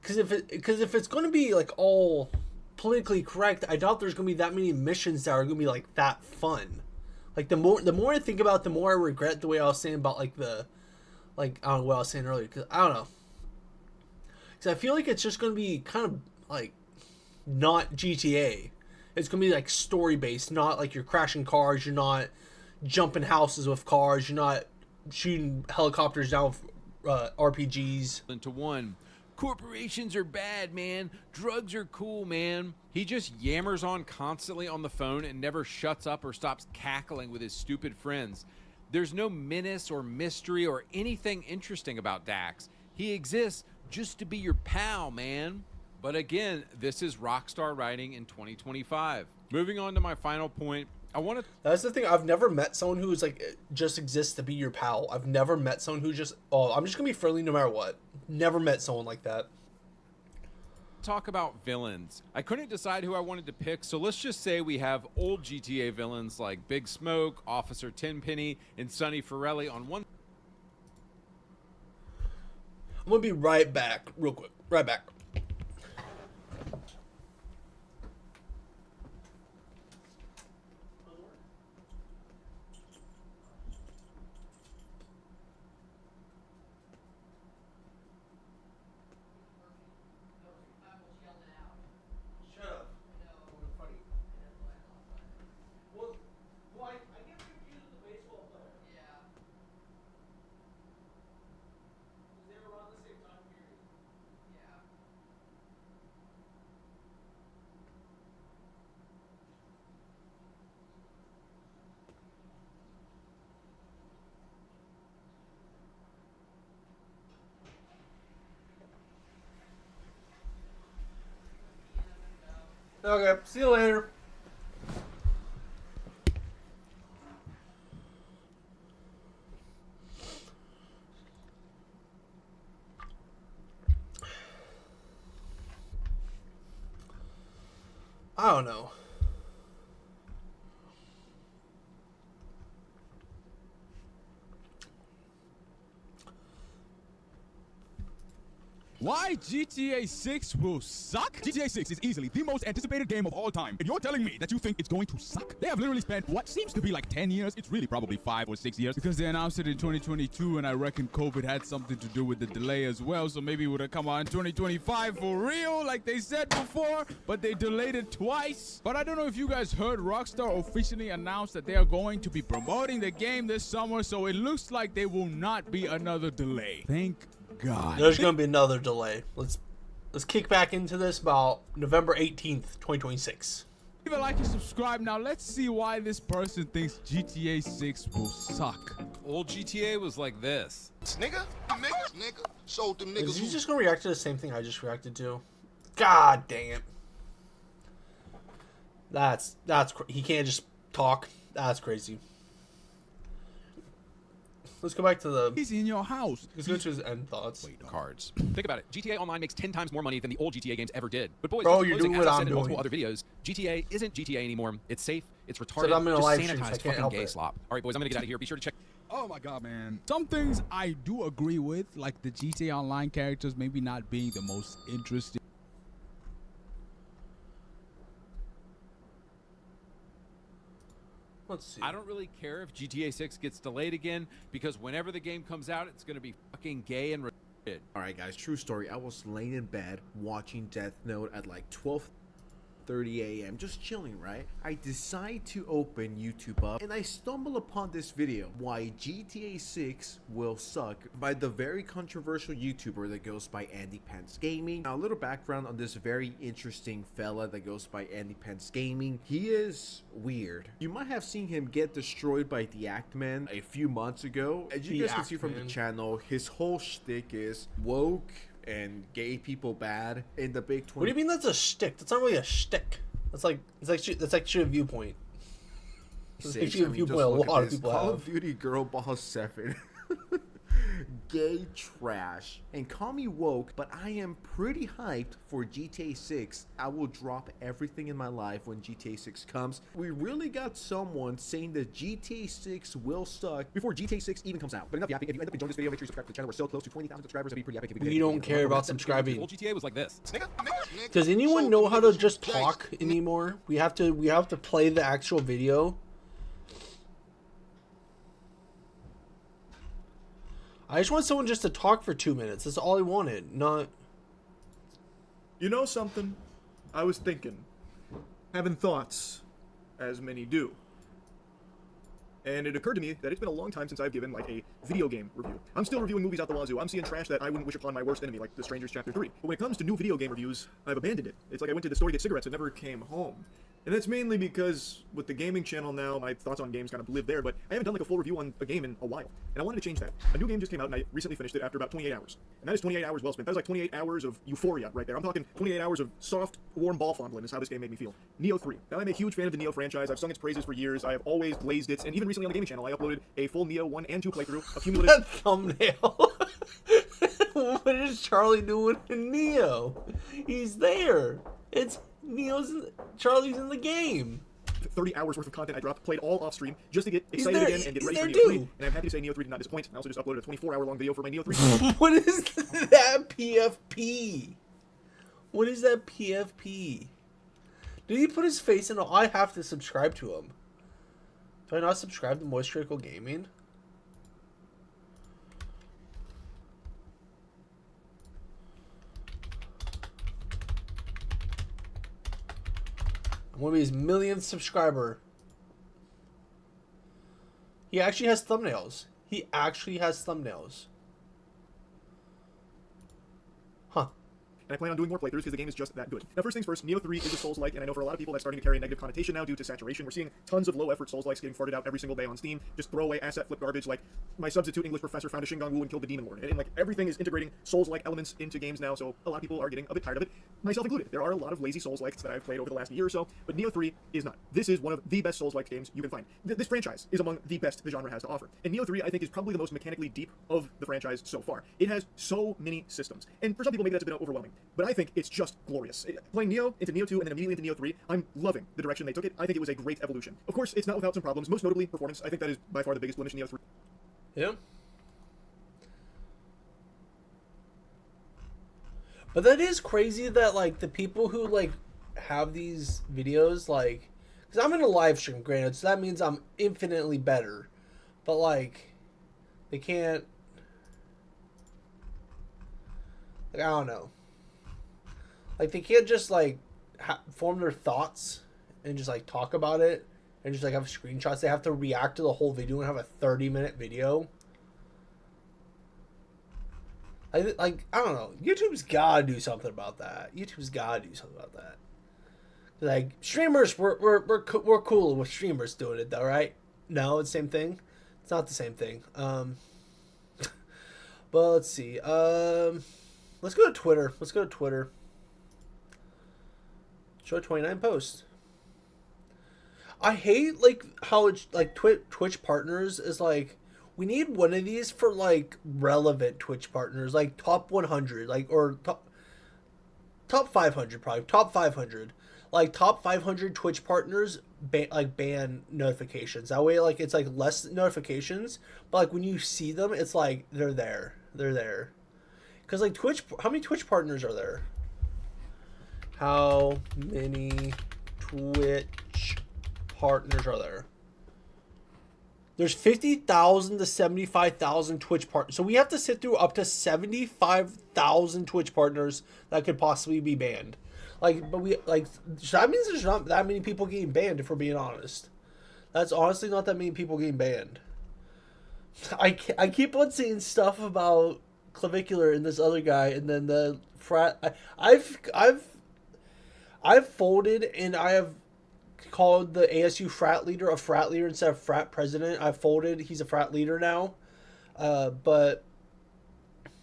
because if it's gonna be, like, all politically correct, I doubt there's gonna be that many missions that are gonna be, like, that fun. Like, the more I think about it, the more I regret the way I was saying about, like, I don't know what I was saying earlier, because I don't know. Because I feel like it's just gonna be kind of, like, not GTA. It's gonna be, like, story based, not like you're crashing cars, you're not jumping houses with cars, you're not shooting helicopters down with RPGs. Into one. Corporations are bad, man. Drugs are cool, man. He just yammers on constantly on the phone and never shuts up or stops cackling with his stupid friends. There's no menace or mystery or anything interesting about Dax. He exists just to be your pal, man. But again, this is Rockstar writing in 2025. Moving on to my final point, That's the thing. I've never met someone who's, like, just exists to be your pal. I've never met someone who just, I'm just gonna be friendly no matter what. Never met someone like that. Talk about villains. I couldn't decide who I wanted to pick, so let's just say we have old GTA villains like Big Smoke, Officer Tenpenny, and Sonny Forelli on one. I'm gonna be right back, real quick. Right back. Okay, see you later. I don't know. Why GTA 6 will suck? GTA 6 is easily the most anticipated game of all time. And you're telling me that you think it's going to suck? They have literally spent what seems to be like 10 years. It's really probably 5 or 6 years because they announced it in 2022 and I reckon COVID had something to do with the delay as well. So maybe it would have come out in 2025 for real like they said before, but they delayed it twice. But I don't know if you guys heard Rockstar officially announced that they are going to be promoting the game this summer. So it looks like there will not be another delay. Thank God. There's gonna be another delay. Let's kick back into this about November 18th, 2026. Leave a like and subscribe. Now let's see why this person thinks GTA 6 will suck. Old GTA was like this. Nigga, sold them niggas. Is he just gonna react to the same thing I just reacted to? God dang it. He can't just talk. That's crazy. Let's go back to the... He's in your house. Let's go to his end thoughts. Cards. Think about it. GTA Online makes 10 times more money than the old GTA games ever did. But boys, Bro, you're doing what as I I'm said in multiple doing. other videos, GTA isn't GTA anymore. It's safe. It's retarded. So I'm in a Just live stream, so I sanitized can't fucking help gay it. slop. All right, boys, I'm gonna get out of here. Be sure to check. Oh my God, man. Some things I do agree with, like the GTA Online characters maybe not being the most interesting. Let's see. I don't really care if GTA 6 gets delayed again because whenever the game comes out, it's gonna be fucking gay and retarded. Alright guys, true story. I was laying in bed watching Death Note at like 12:30 a.m. just chilling, right? I decide to open YouTube up and I stumble upon this video, Why GTA 6 Will Suck, by the very controversial YouTuber that goes by Andy Pence Gaming. Now a little background on this very interesting fella that goes by Andy Pence Gaming. He is weird. You might have seen him get destroyed by the Act Man a few months ago. As you guys can see from the channel, his whole shtick is woke and gay people bad in the big 20. What do you mean that's a shtick? That's not really a shtick. That's actually a viewpoint. That's actually a viewpoint a lot of people Call have. of Duty Girl Boss 7. Gay trash. And call me woke, but I am pretty hyped for GTA 6. I will drop everything in my life when GTA 6 comes. We really got someone saying that GTA 6 will suck before GTA 6 even comes out. But enough yapping. If you end up enjoying this video, make sure you subscribe to the channel. We're so close to 20,000 subscribers. That'd be pretty epic. If We don't care about subscribing. Old GTA was like this. Does anyone know how to just talk anymore? We have to play the actual video. I just want someone just to talk for 2 minutes. That's all I wanted. Not... You know something? I was thinking. Having thoughts, as many do. And it occurred to me that it's been a long time since I've given, like, a video game review. I'm still reviewing movies out the wazoo. I'm seeing trash that I wouldn't wish upon my worst enemy, like The Strangers Chapter 3. But when it comes to new video game reviews, I've abandoned it. It's like I went to the store to get cigarettes and never came home. And that's mainly because with the gaming channel now, my thoughts on games kind of live there, but I haven't done like a full review on a game in a while. And I wanted to change that. A new game just came out and I recently finished it after about 28 hours. And that is 28 hours well spent. That is like 28 hours of euphoria right there. I'm talking 28 hours of soft, warm ball fondling is how this game made me feel. Neo 3. Now I'm a huge fan of the Neo franchise. I've sung its praises for years. I have always blazed it. And even recently on the gaming channel, I uploaded a full Neo 1 and 2 playthrough. A cumulative... That thumbnail. What is Charlie doing in Neo? He's there. It's Charlie's in the game. 30 hours worth of content I dropped, played all off stream just to get excited again and get ready for Neo 3. And I'm happy to say Neo 3 did not disappoint. I also just uploaded a 24-hour long video for my Neo 3. What is that PFP? What is that PFP? Did he put his face in? I have to subscribe to him. Do I not subscribe to Moist Critical Gaming? I'm gonna be his millionth subscriber. He actually has thumbnails. He actually has thumbnails. Huh. And I plan on doing more playthroughs because the game is just that good. Now, first things first, Neo 3 is a Souls-like, and I know for a lot of people that's starting to carry a negative connotation now due to saturation. We're seeing tons of low-effort Souls-likes getting farted out every single day on Steam. Just throwaway asset flip garbage, like my substitute English professor found a Shingon Wu and killed the Demon Lord. And like everything is integrating Souls-like elements into games now, so a lot of people are getting a bit tired of it, myself included. There are a lot of lazy Souls-likes that I've played over the last year or so, but Neo 3 is not. This is one of the best Souls-like games you can find. This franchise is among the best the genre has to offer. And Neo 3, I think, is probably the most mechanically deep of the franchise so far. It has so many systems. And for some people, maybe that's a bit overwhelming, but I think it's just glorious. Playing Neo into Neo 2 and then immediately into Neo 3, I'm loving the direction they took it. I think it was a great evolution. Of course, it's not without some problems, most notably performance. I think that is by far the biggest blemish in Neo 3. Yeah. But that is crazy that like the people who like have these videos, like, because I'm in a live stream, granted, so that means I'm infinitely better. But like, they can't. Like, I don't know. Like, they can't just like form their thoughts and just like talk about it and just like have screenshots. They have to react to the whole video and have a 30-minute video. Like, I don't know. YouTube's gotta do something about that. Like, streamers, we're cool with streamers doing it though, right? No, it's the same thing. It's not the same thing. But let's see. Let's go to Twitter. Show 29 posts. I hate like how it's like Twitch partners is like, we need one of these for like relevant Twitch partners, like top 100, like, or top 500, probably top 500, like top 500 Twitch partners ban notifications. That way, like, it's like less notifications, but like when you see them, it's like they're there. Because like Twitch, how many Twitch partners are there? How many Twitch partners are there? There's 50,000 to 75,000 Twitch partners. So we have to sit through up to 75,000 Twitch partners that could possibly be banned. Like, but so that means there's not that many people getting banned, if we're being honest. That's honestly not that many people getting banned. I keep on seeing stuff about Clavicular and this other guy, and then the frat. I've folded, and I have called the ASU frat leader a frat leader instead of frat president. I folded. He's a frat leader now. But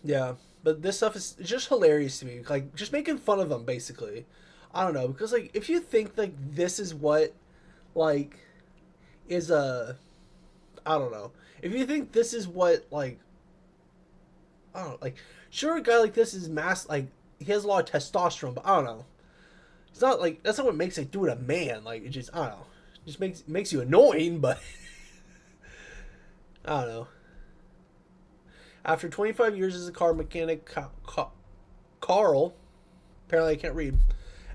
yeah, but this stuff is just hilarious to me. Like, just making fun of them, basically. I don't know, because like, if you think like this is what like is I don't know. If you think this is what like, I don't know, like, sure, a guy like this is like, he has a lot of testosterone, but I don't know. It's not like, that's not what makes it do it a man. Like, it just, I don't know. It just makes you annoying, but I don't know. After 25 years as a car mechanic, Carl, apparently I can't read,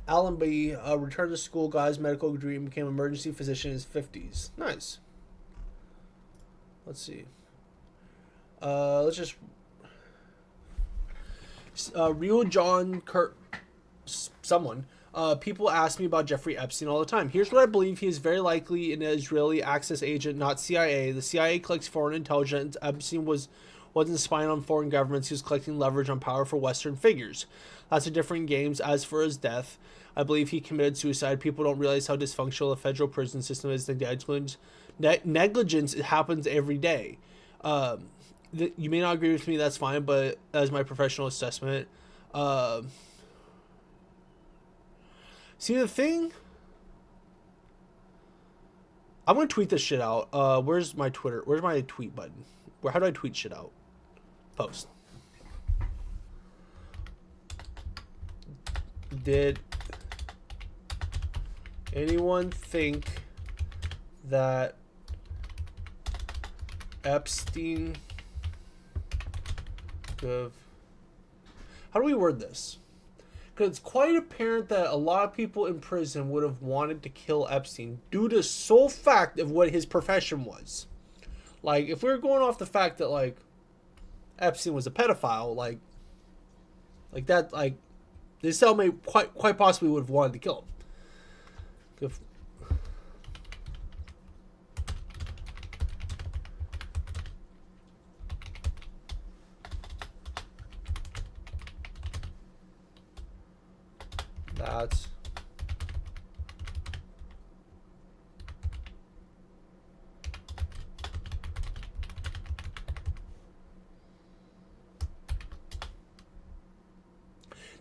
Allenby returned to school, got his medical degree, and became an emergency physician in his 50s. Nice. Let's see. Let's just Real John Kurt, someone. People ask me about Jeffrey Epstein all the time. Here's what I believe. He is very likely an Israeli access agent, not CIA. The CIA collects foreign intelligence. Epstein wasn't spying on foreign governments. He was collecting leverage on powerful Western figures. Lots of different games. As for his death, I believe he committed suicide. People don't realize how dysfunctional the federal prison system is. Negligence happens every day. You may not agree with me. That's fine, but as my professional assessment, see, the thing, I'm gonna tweet this shit out. Where's my Twitter? Where's my tweet button? How do I tweet shit out? Post. Did anyone think that Epstein could... How do we word this? Because it's quite apparent that a lot of people in prison would have wanted to kill Epstein due to sole fact of what his profession was. Like, if we were going off the fact that, like, Epstein was a pedophile, like that, like, this cellmate quite possibly would have wanted to kill him. That's...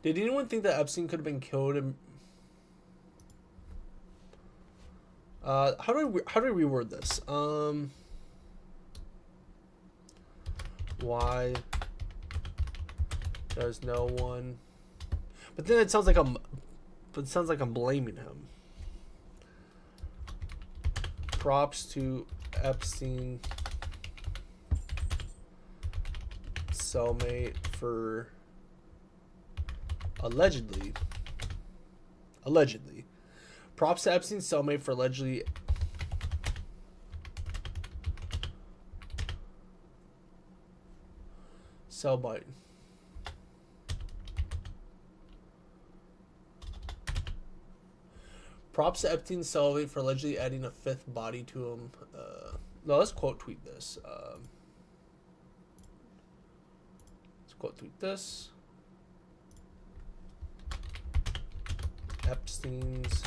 Did anyone think that Epstein could have been killed in... how do we reword this? Why does no one... But then it sounds like I'm blaming him. Props to Epstein cellmate for allegedly, props to Epstein's cellmate for allegedly cellmate. Props to Epstein's cellmate for allegedly adding a fifth body to him. No, let's quote tweet this. Let's quote tweet this. Epstein's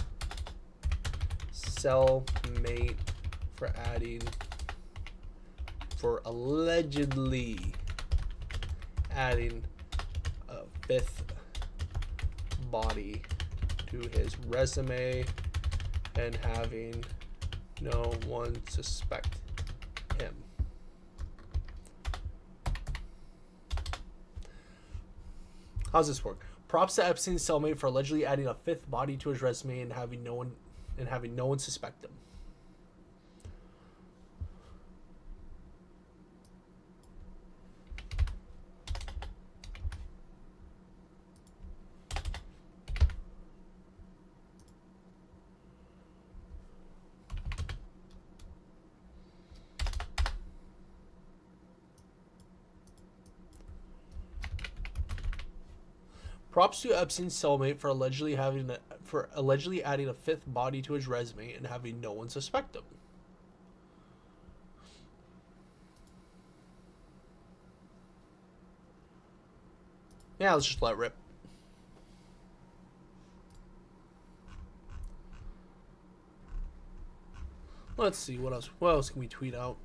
cellmate for allegedly adding a fifth body to his resume and having no one suspect him. How's this work? Props to Epstein's cellmate for allegedly adding a fifth body to his resume and having no one suspect him. Props to Epstein's cellmate for allegedly adding a fifth body to his resume and having no one suspect him. Yeah, let's just let it rip. Let's see what else. What else can we tweet out?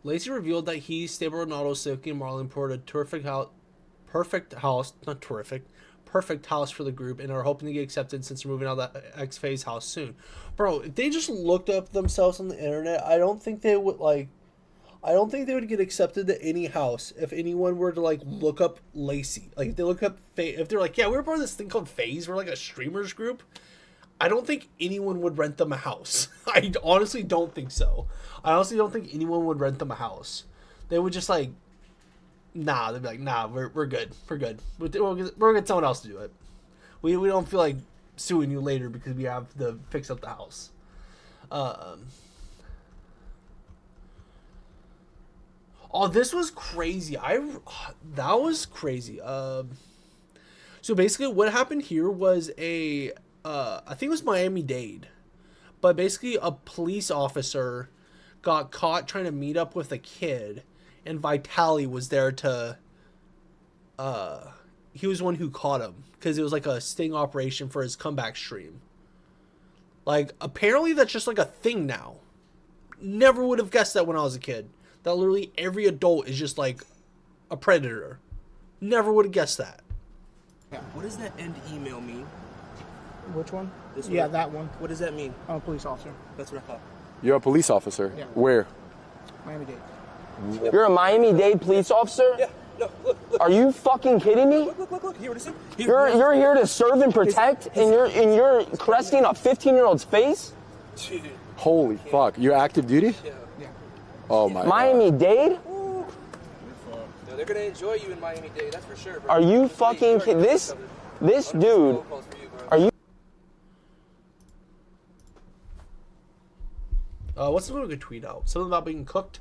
Lacey revealed that he, Stable Ronaldo, Silky, and Marlon poured a perfect house for the group and are hoping to get accepted since they're moving out of that X-Phase house soon. Bro, if they just looked up themselves on the internet, I don't think they would get accepted to any house if anyone were to like look up Lacey. Like if they look up if they're like, yeah, we're part of this thing called Phase, we're like a streamers group. I don't think anyone would rent them a house. I honestly don't think so. I honestly don't think anyone would rent them a house. They would just like, nah, they'd be like, nah, we're good. We're good. We'll get someone else to do it. We don't feel like suing you later because we have to fix up the house. Oh, this was crazy. That was crazy. So basically what happened here was I think it was Miami-Dade, but basically a police officer got caught trying to meet up with a kid, and Vitali was there to, he was the one who caught him, because it was like a sting operation for his comeback stream. Like, apparently that's just like a thing now. Never would have guessed that when I was a kid. That literally every adult is just like a predator. Never would have guessed that. What does that end email mean? Which one? This yeah, one? that one. What does that mean? I'm a police officer. That's what I thought. You're a police officer? Yeah. Where? Miami-Dade. You're a Miami-Dade police officer? Yeah. No, look. Are you fucking kidding me? Look. Here, what is it? You're here to serve and protect, and you're caressing a 15-year-old's face? Dude. Holy fuck. You're active duty? Yeah. Oh my Miami-Dade? No, they're gonna enjoy you in Miami-Dade, that's for sure, bro. Are you fucking kidding? This dude, are you? What's something we could tweet out? Something about being cooked?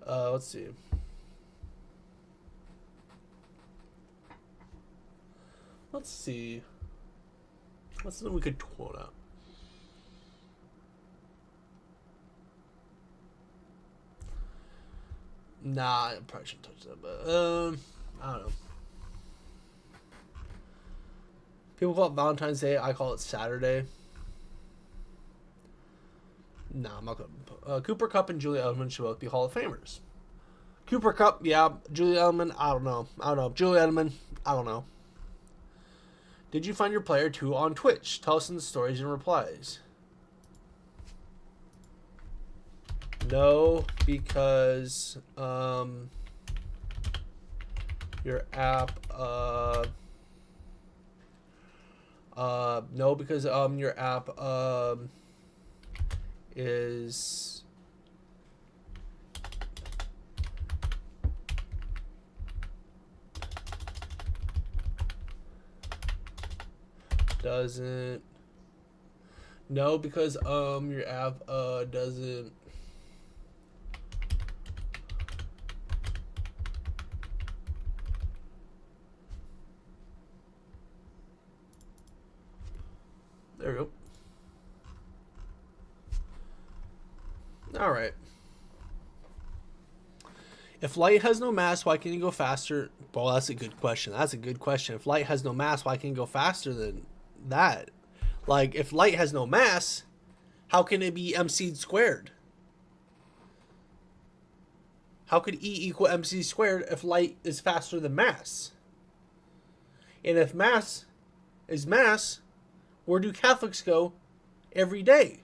Let's see. Let's see. What's something we could quote out? Nah, I probably shouldn't touch that, but I don't know. People call it Valentine's Day. I call it Saturday. Nah, I'm not gonna. Cooper Kupp and Julia Edelman should both be Hall of Famers. Cooper Kupp, yeah. Julia Edelman, I don't know. Julia Edelman, I don't know. Did you find your player 2 on Twitch? Tell us in the stories and replies. No, because your app No, because your app is doesn't. No, because your app doesn't. There we go. All right. If light has no mass, why can you go faster? Well, that's a good question. That's a good question. If light has no mass, why can you go faster than that? Like, if light has no mass, how can it be mc squared? How could E equal mc squared if light is faster than mass? And if mass is mass, where do Catholics go every day?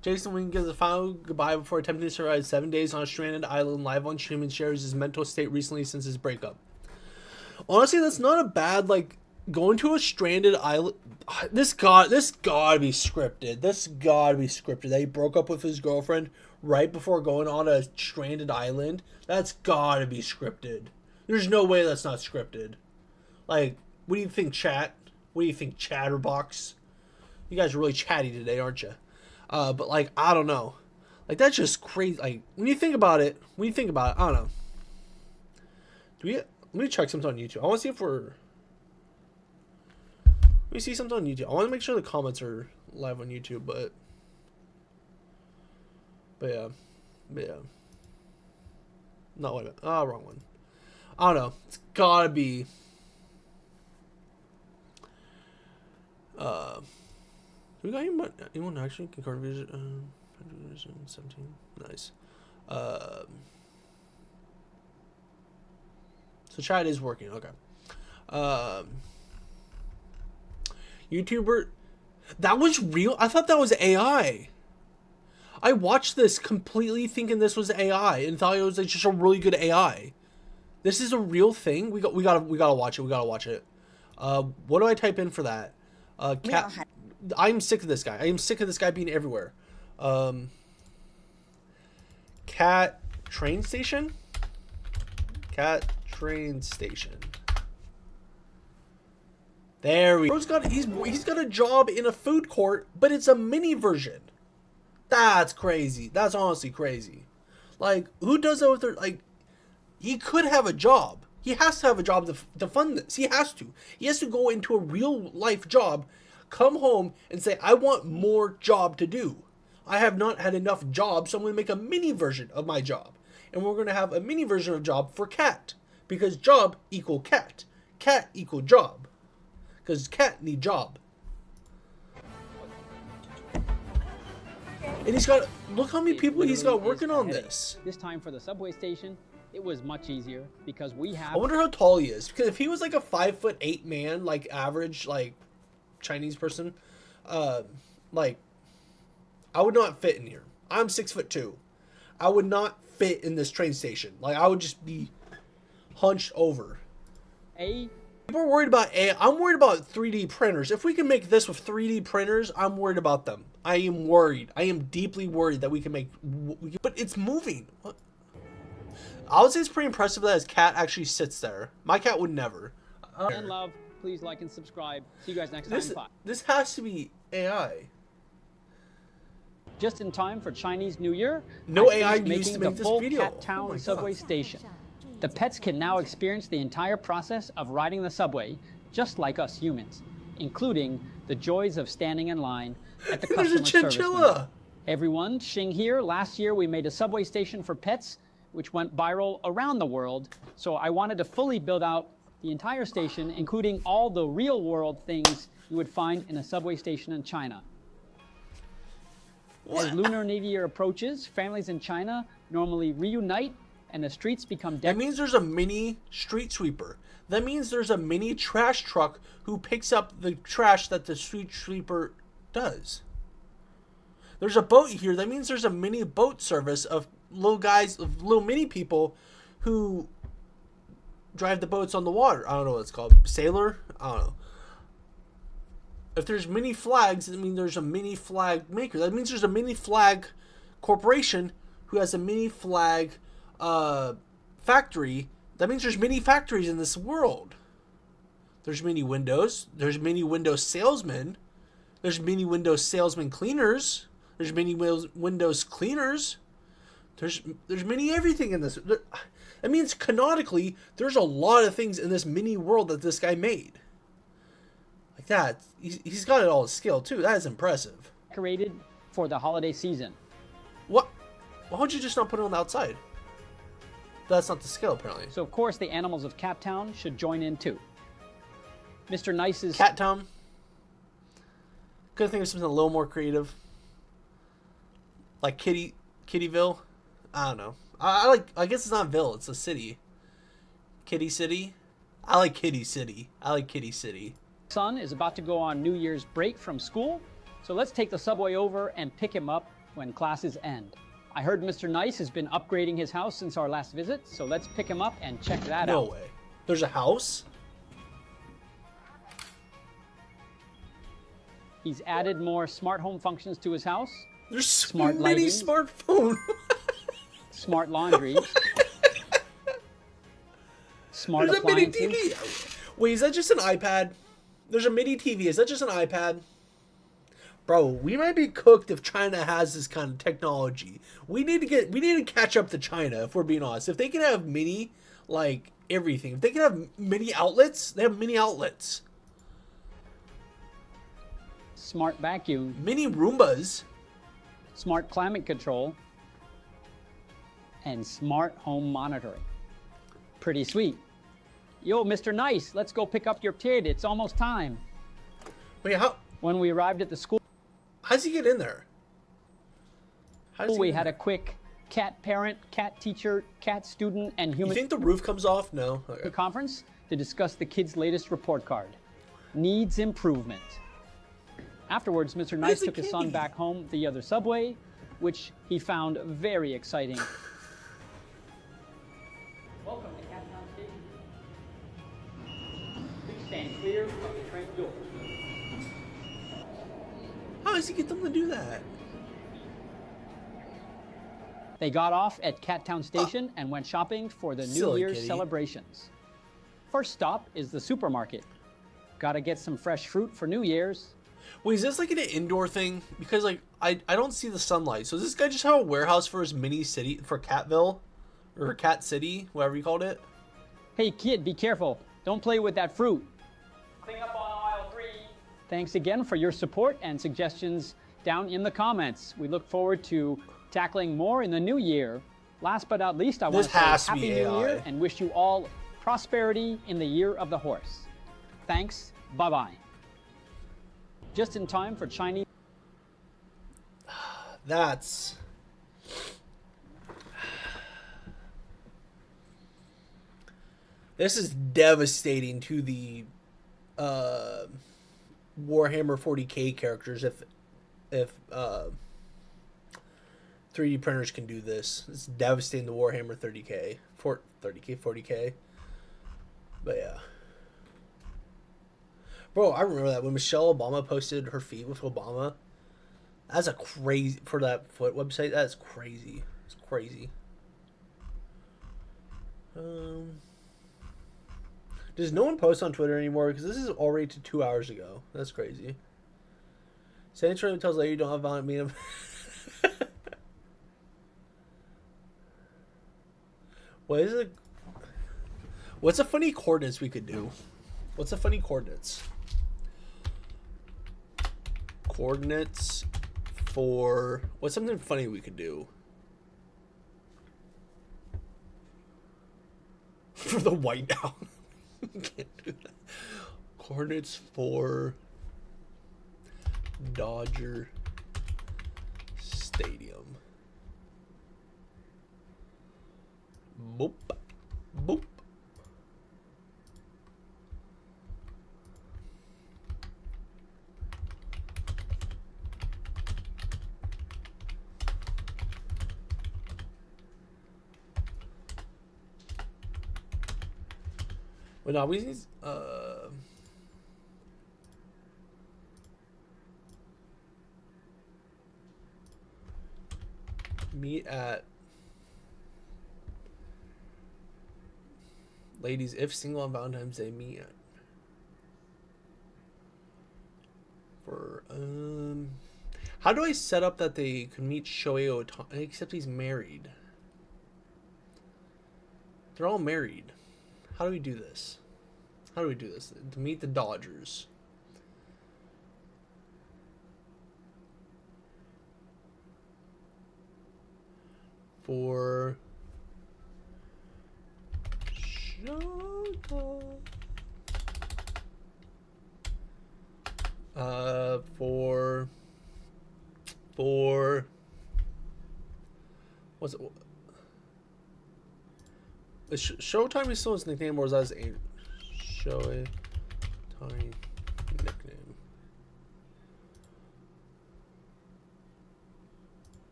Jason Wing gives a final goodbye before attempting to survive 7 days on a stranded island live on stream and shares his mental state recently since his breakup. Honestly, that's not a bad, like, going to a stranded island. This gotta be scripted. This gotta be scripted. That he broke up with his girlfriend right before going on a stranded island. That's gotta be scripted. There's no way that's not scripted. Like, what do you think, chat? What do you think, Chatterbox? You guys are really chatty today, aren't you? But, like, I don't know. Like, that's just crazy. Like, when you think about it, I don't know. Let me check something on YouTube. I want to see if we're... Let me see something on YouTube. I want to make sure the comments are live on YouTube, but yeah. No, wait a minute. Oh, wrong one. I don't know. It's gotta be... we got anyone actually can card vision 17. Nice. So chat is working. Okay. YouTuber, that was real. I thought that was AI. I watched this completely thinking this was AI and thought it was like just a really good AI. This is a real thing. We gotta watch it. We gotta watch it. What do I type in for that? Cat. I'm sick of this guy. I am sick of this guy being everywhere. Cat train station. Cat train station. There we go. He's got a job in a food court, but it's a mini version. That's crazy. That's honestly crazy. Like, who does that with their, like, he could have a job. He has to have a job to fund this. He has to. He has to go into a real life job, come home and say, I want more job to do. I have not had enough jobs, so I'm going to make a mini version of my job. And we're going to have a mini version of job for cat. Because job equal cat. Cat equal job. Because cat need job. And he's got, look how many people he's got working on this. This time for the subway station, it was much easier because we have... I wonder how tall he is. Because if he was like a 5'8" man, like average, like Chinese person, like, I would not fit in here. I'm 6'2". I would not fit in this train station. Like, I would just be hunched over. People are worried about AI. I'm worried about 3D printers. If we can make this with 3D printers, I'm worried about them. I am worried. I am deeply worried that we can make... But it's moving. What? I would say it's pretty impressive that his cat actually sits there. My cat would never. And love, please like and subscribe. See you guys next time. Bye. This has to be AI. Just in time for Chinese New Year, no AI used making to make the this full video. Cat Town subway station. The pets can now experience the entire process of riding the subway, just like us humans, including the joys of standing in line at the customer service window. Everyone, Xing here. Last year we made a subway station for pets, which went viral around the world. So I wanted to fully build out the entire station, including all the real-world things you would find in a subway station in China. As Lunar New Year approaches, families in China normally reunite and the streets become dead. That means there's a mini street sweeper. That means there's a mini trash truck who picks up the trash that the street sweeper does. There's a boat here. That means there's a mini boat service of little guys, of little mini people who drive the boats on the water. I don't know what it's called. Sailor? I don't know. If there's many flags, that means there's a mini flag maker. That means there's a mini flag corporation who has a mini flag factory. That means there's many factories in this world. There's many windows. There's many Windows salesmen. There's many Windows salesman cleaners. There's many Windows cleaners. There's many everything in this. That means canonically, there's a lot of things in this mini world that this guy made. Like that. He's got it all skill too. That is impressive. Decorated for the holiday season. What? Why would you just not put it on the outside? That's not the skill, apparently. So of course the animals of Cat Town should join in too. Mr. Nice's Cat Town. Could think of something a little more creative. Like Kittyville. I don't know. I guess it's not Ville, it's a city. Kitty City. I like Kitty City. son is about to go on New Year's break from school, so let's take the subway over and pick him up when classes end. I heard Mr. Nice has been upgrading his house since our last visit, so let's pick him up and check that out. No way. There's a house? He's added more smart home functions to his house. There's so smart many lighting, smartphone. smart laundry. Smart There's appliances. a mini TV. Wait, is that just an iPad? There's a mini TV. Is that just an iPad? Bro, we might be cooked if China has this kind of technology. We need to catch up to China, if we're being honest. If they can have mini, like, everything. If they can have mini outlets, they have mini outlets. Smart vacuum. Mini Roombas. Smart climate control. And smart home monitoring. Pretty sweet. Yo, Mr. Nice, let's go pick up your kid. It's almost time. Wait, how? When we arrived at the school, how's he get in there? We had a quick cat parent, cat teacher, cat student, and human. You think the roof comes off? No. Okay. Conference to discuss the kid's latest report card. Needs improvement. Afterwards, Mr. Nice took his son back home the other subway, which he found very exciting. Welcome to Cat Town Station. Please stand clear of the train doors. How does he get them to do that? They got off at Cat Town Station and went shopping for the New Year's celebrations. First stop is the supermarket. Gotta get some fresh fruit for New Year's. Wait, is this like an indoor thing? Because like I don't see the sunlight. So does this guy just have a warehouse for his mini city for Catville? Or Cat City, whatever you called it? Hey kid, be careful. Don't play with that fruit. Clean up on aisle 3. Thanks again for your support and suggestions down in the comments. We look forward to tackling more in the new year. Last but not least, I want to say Happy New Year and wish you all prosperity in the year of the horse. Thanks. Bye-bye. Just in time for Chinese. That's... This is devastating to the Warhammer 40k characters if 3D printers can do this. It's devastating the Warhammer 40k. But yeah. Bro, I remember that when Michelle Obama posted her feed with Obama. That's a crazy, for that foot website, that's crazy. It's crazy. Does no one post on Twitter anymore? Because this is already to 2 hours ago. That's crazy. San Antonio tells Larry you don't have violent medium. What is it? What's a funny coordinates we could do? What's a funny coordinates? Coordinates for... What's something funny we could do? For the White House. Can't do that. Coordinates for Dodger Stadium. Boop. Boop. But no, we need meet at ladies if single on Valentine's Day. Meet at for how do I set up that they could meet Shohei Ohtani except he's married? They're all married. How do we do this? How do we do this? To meet the Dodgers. For Showtime. For what's it? Is Showtime is still his nickname, or is that his Showtime nickname?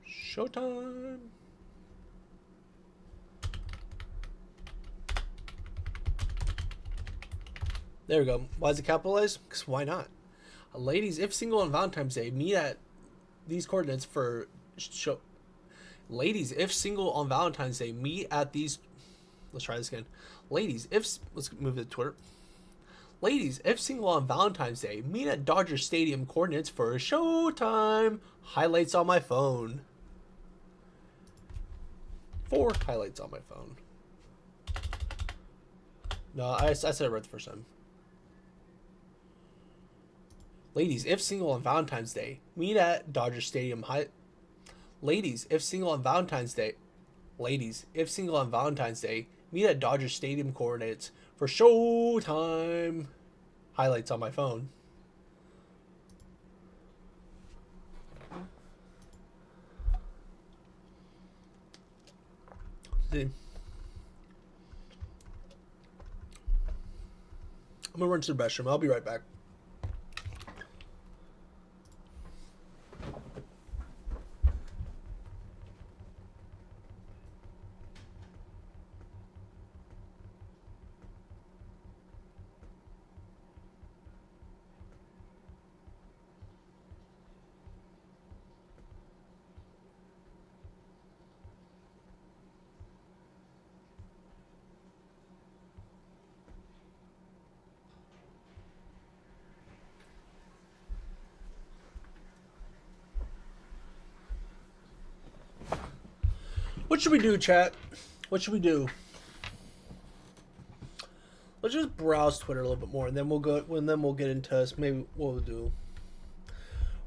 Showtime. There we go. Why is it capitalized? Because why not? Ladies, if single on Valentine's Day, meet at these coordinates for show. Ladies, if single on Valentine's Day, meet at these. Let's try this again. Ladies, let's move to Twitter. Ladies, if single on Valentine's Day, meet at Dodger Stadium coordinates for Showtime. Highlights on my phone. 4 highlights on my phone. No, I said it right the first time. Ladies, if single on Valentine's Day, meet at Dodger Stadium. Ladies, if single on Valentine's Day. Ladies, if single on Valentine's Day, meet at Dodger Stadium coordinates for Showtime. Highlights on my phone. See. I'm gonna run to the restroom. I'll be right back. What should we do, chat? What should we do? Let's just browse Twitter a little bit more, and then we'll go. And then we'll get into maybe what we'll do.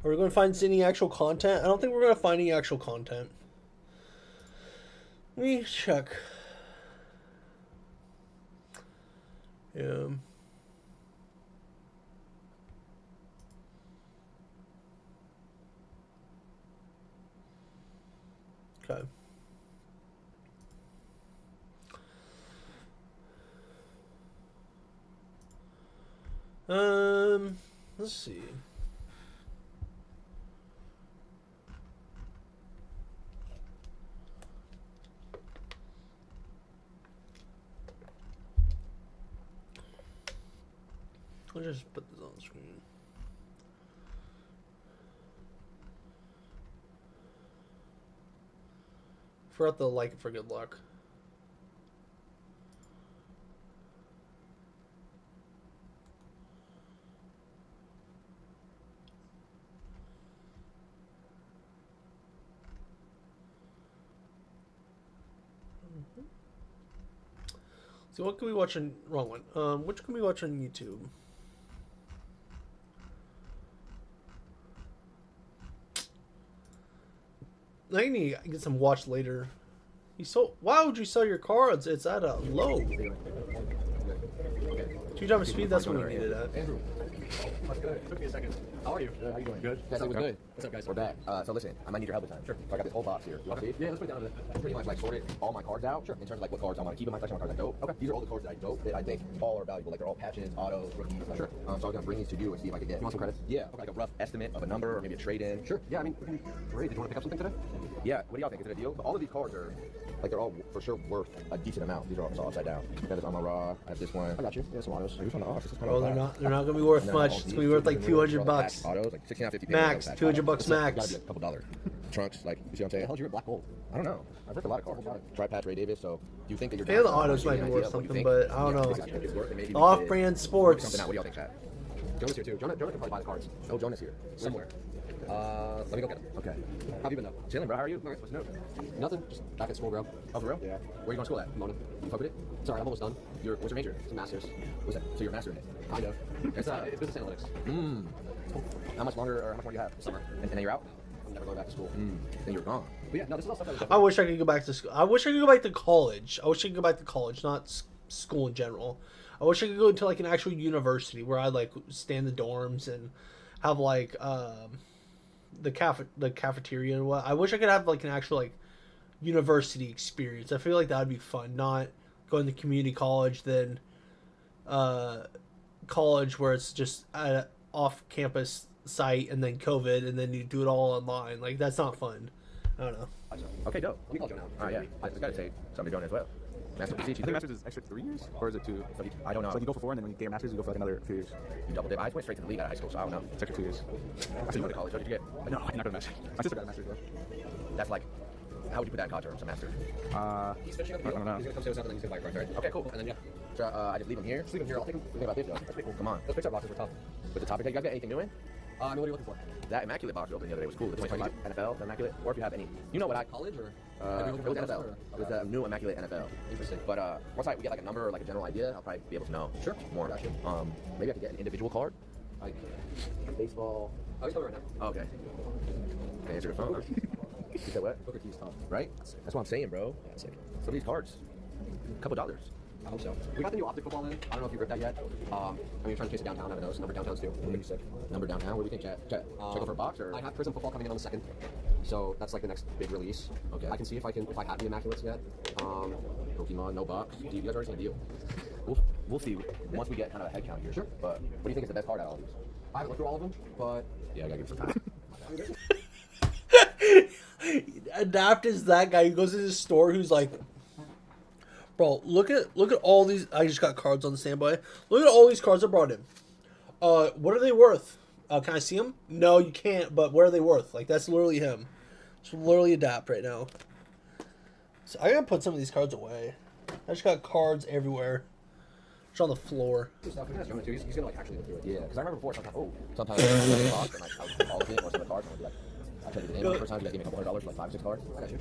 Are we going to find any actual content? I don't think we're going to find any actual content. Let me check. Yeah. Okay. Let's see. I'll just put this on the screen. Forgot to like it for good luck. So what can we watch on wrong one? Which can we watch on YouTube? I need to get some watch later. Why would you sell your car? It's at a low. 2 times speed, that's what we needed at. Andrew. Took me a second. How are you? Good. How you doing? Good. Yeah, doing good. What's up, guys? We're back. So listen, I might need your help this time. Sure. So I got this whole box here. You want to see? Yeah, let's put it down. I pretty much like sorted all my cards out. Sure. In terms of like what cards I want to keep in my collection, what cards I dope. Okay. These are all the cards that I dope that I think all are valuable. Like they're all patches, autos, rookies. Sure. So I was gonna bring these to you and see if I could get. You want some credits? Yeah. Okay. Like a rough estimate of a number or maybe a trade in. Sure. Yeah. I mean, great. Did you want to pick up something today? Yeah. What do y'all think? Is it a deal? But all of these cards are. Like they're all for sure worth a decent amount. These are all upside down. I got this on my raw. I have this one. I got you. Yeah, some autos. Here's one of the autos. Oh, they're not gonna be worth much. It's gonna be worth like $200. Autos like $69.50 max. $200 max. Gotta be a couple $. Trunks, like you see what I'm saying? The hell's your black gold? I don't know. I've ripped a lot of cards. Dry patch Ray Davis. So do you think that your the autos might be worth something, but I don't know. Off-brand sports. Something out. What do y'all think, chat? Jonah's here too. Jonah can probably buy the cards. Oh, Jonah's here somewhere. Let me go get him. Okay. How have you been though? Chilling, bro. How are you? Nice. What's new? Nothing. Just back at school, bro. Oh, for real? Yeah. Where are you going to school at? Mona. You fuck with it? Sorry, I'm almost done. What's your major? It's a master's. What's that? So you're a master in it? Kind of. It's business analytics. How much longer or how much more do you have this summer? And then you're out? I'm never going back to school. Then you're gone. But yeah, no, this is all stuff that I wish I could go back to school. I wish I could go back to college. I wish I could go back to college, not school in general. I wish I could go to like an actual university where I'd like stay in the dorms and have like the cafeteria and what. I wish I could have like an actual like university experience. I feel like that would be fun, not going to community college then college where it's just at an off-campus site and then COVID and then you do it all online. Like that's not fun. I don't know. Okay, dope. Let me call Joe now. All right, yeah. I just got to say something to Joe as well. Master PCH. I think Masters is extra 3 years, or is it 2? I don't know. So like you go for 4, and then when you get your Masters, you go for like another 2 years. You double dip. I went straight to the league out of high school, so I don't know. It's extra 2 years. I still go to college. What did you get? No, I did not go to Masters. My sister got a Masters though. That's like, how would you put that in college terms, a Master? He's finishing up the deal. I don't know. He's gonna come say what's up, and then he's gonna buy your cards, right? Okay, cool. And then yeah. So I just leave him here. Just leave him here. I'll take him. Think about this, though. That's pretty cool. Come on. Those picture boxes were tough. With the topic, you guys got anything new in? I mean, what are you looking for? That immaculate box you opened the other day was cool. The 2025 NFL, the immaculate, or if you have any. You know what I college or? It was NFL. It was the new immaculate NFL. Interesting. But once we get like a number or like a general idea, I'll probably be able to know. Sure. More. Gotcha. Maybe I could get an individual card. Like baseball. Oh, he's coming right now. Oh, okay. Can I answer the phone? You said what? Booker T's top. Right? That's what I'm saying, bro. Yeah, sick. Some of these cards, a couple $. I hope so. We got the new optic football in. I don't know if you ripped that yet. I mean, you're trying to chase it downtown. I know. Number downtowns too. What do you sick? Number downtown. What do you think, chat? Should I go for a box or? I have Prism football coming in on the 2nd, so that's like the next big release. Okay. I can see if I have the immaculates yet. Pokemon, no box. You guys already seen a deal. We'll see once we get kind of a head count here. Sure. But what do you think is the best card out of all these? I haven't looked through all of them, but yeah, I gotta give it some time. Adapt is that guy who goes to his store who's like, bro, look at all these. I just got cards on the standby. Look at all these cards I brought in. What are they worth? Can I see them? No, you can't. But what are they worth? Like that's literally him. It's literally Adapt right now. So I gotta put some of these cards away. I just got cards everywhere. Just on the floor. He's gonna like actually look through it. Yeah, because I remember before sometimes I would box and like I would all of it or some of the cards and I'd be like, I tried to get in the first time you guys gave me a couple $100 for like 5 or 6 cards. I got you.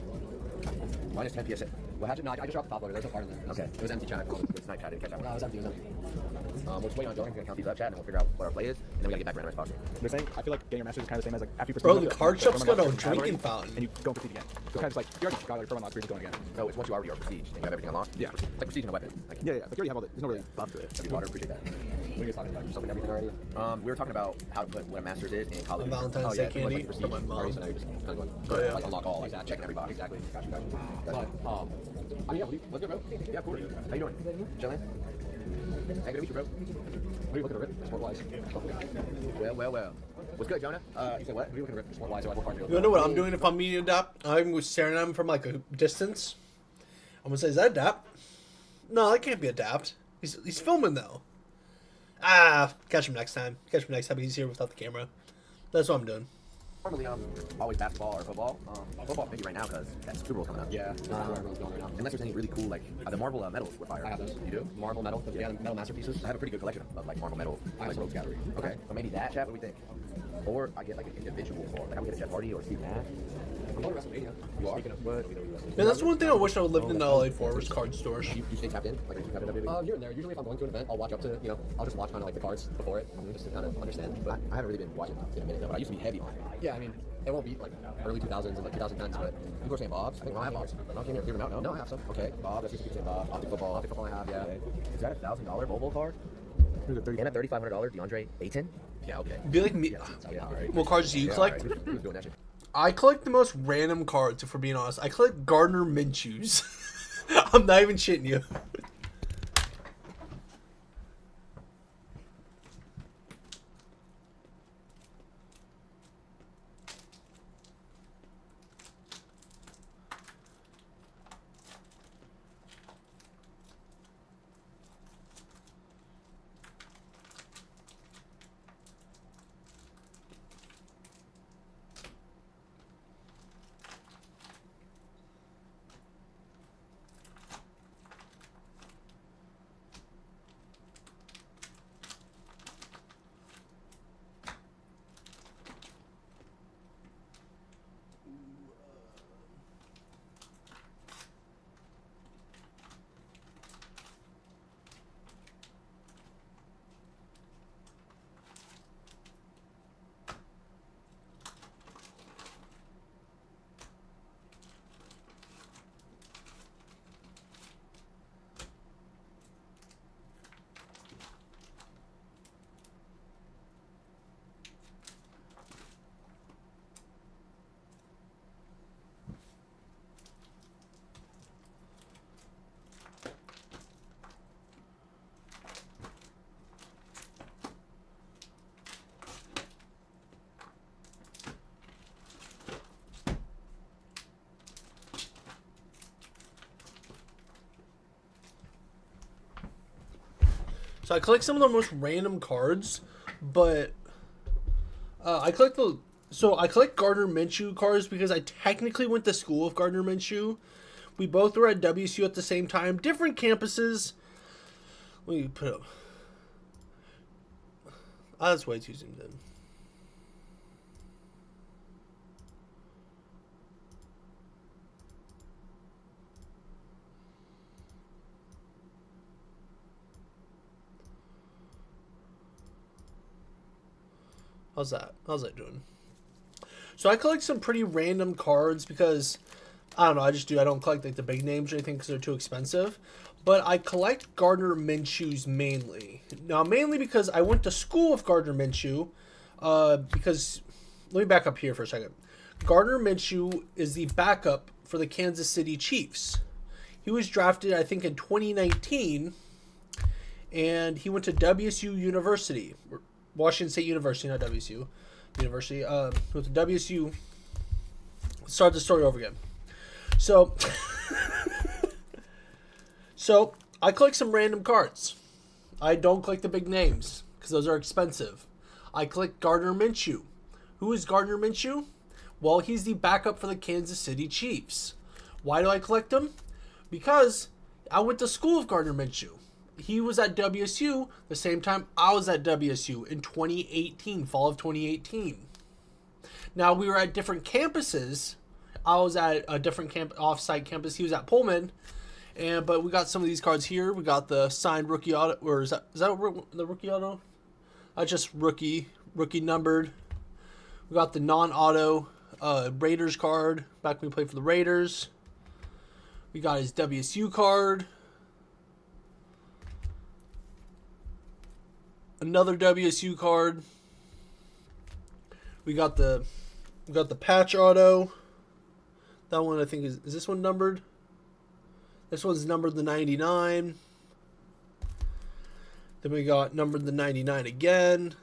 Minus 10 PSA. Well, how'd you? No, I just dropped the top loader. There's no card in there. Okay. It was empty chat. It's night chat. I didn't catch that one. No, it was empty. We'll just wait on Joe. He's gonna count these up, chat, and we'll figure out what our play is, and then we gotta get back randomized box. They're saying I feel like getting your Masters is kind of the same as like after you Bro, the card shop's got a drinking fountain. And you go and proceed again. So kind of just like you already got your pro unlock, so you're just going again. No, it's once you already are prestige and you have everything unlocked. Yeah. It's like prestige and a weapon. Like, yeah. Like you already have all the. There's no really buff to it. Every water, appreciate that. What are you talking about? Something everything already. We were talking about how to put what a Master's is in college. Valentine's Day candy. Like prestige. Already, so now you're just kind of going like unlock all, like checking every box. Exactly. Gotcha. But I mean, yeah. What's good, bro? Yeah, cool. How you doing? Chilling. Hey, good to meet you, bro. What are you looking to rip, sport-wise? Well. What's good, Jonah? You said what? What are you looking to rip, sport-wise? You know what I'm doing if I'm meeting Adapt? I'm staring at him from like a distance. I'm gonna say, is that Adapt? No, that can't be Adapt. He's filming though. Catch him next time. He's here without the camera. That's what I'm doing. Normally, always basketball or football. Football maybe right now because that's Super Bowl coming up. Yeah, that's where everyone's going right now. Unless there's any really cool, like, the Marvel medals with fire. I have those. You do? Marvel medal? Yeah, the metal masterpieces. I have a pretty good collection of like, Marvel medal. I have a gallery. Okay, so maybe that, chat, what do we think? Or I get, like, an individual for, like, I would get a Jeff Hardy or Steve Nash. I'm going to WrestleMania. You are? Speaking of what? Yeah, that's one thing I wish I would lived in LA for, was card stores. You stay tapped in? Like, you tapped in WWE? Here and there. Usually if I'm going to an event, I'll watch up to, I'll just watch kind of like the cards before it, just to kind of understand. But I haven't really been watching in a minute, though, but I used to be heavy on it. Yeah, I mean, it won't be like early 2000s and like 2010s, but people are saying Bob's. I think I have Bob's. Not hear them out, no? No, I have some. Okay, Bob, that's just saying Bob. Optic football I have, yeah. Okay. Is that a $1,000 Bobo card? And a $3,500 DeAndre Ayton? Yeah, okay. Be like me. Yeah, all right. What cards do you Yeah, collect? all right. Who's doing that shit? I collect the most random cards, if we're being honest. I collect Gardner Minshew's. I'm not even shitting you. So I collect some of the most random cards, but I collect Gardner Minshew cards because I technically went to school with Gardner Minshew. We both were at WSU at the same time, different campuses. Let me put up. Ah, that's way too zoomed in. How's that? How's that doing? So I collect some pretty random cards because, I don't know, I just do. I don't collect like the big names or anything because they're too expensive. But I collect Gardner Minshew's mainly. Now, mainly because I went to school with Gardner Minshew. Because, let me back up here for a second. Gardner Minshew is the backup for the Kansas City Chiefs. He was drafted, I think, in 2019. And he went to WSU University. Washington State University, not WSU University. With the WSU. Let's start the story over again. So, I collect some random cards. I don't collect the big names because those are expensive. I collect Gardner Minshew. Who is Gardner Minshew? Well, he's the backup for the Kansas City Chiefs. Why do I collect him? Because I went to school with Gardner Minshew. He was at WSU the same time I was at WSU in 2018, fall of 2018. Now, we were at different campuses. I was at a different off-site campus. He was at Pullman. But we got some of these cards here. We got the signed rookie auto. Or is that the rookie auto? Just rookie numbered. We got the non-auto Raiders card. Back when we played for the Raiders. We got his WSU card. Another WSU card. We got the patch auto. That one I think is this one numbered? This one's numbered the 99. Then we got numbered the 99 again.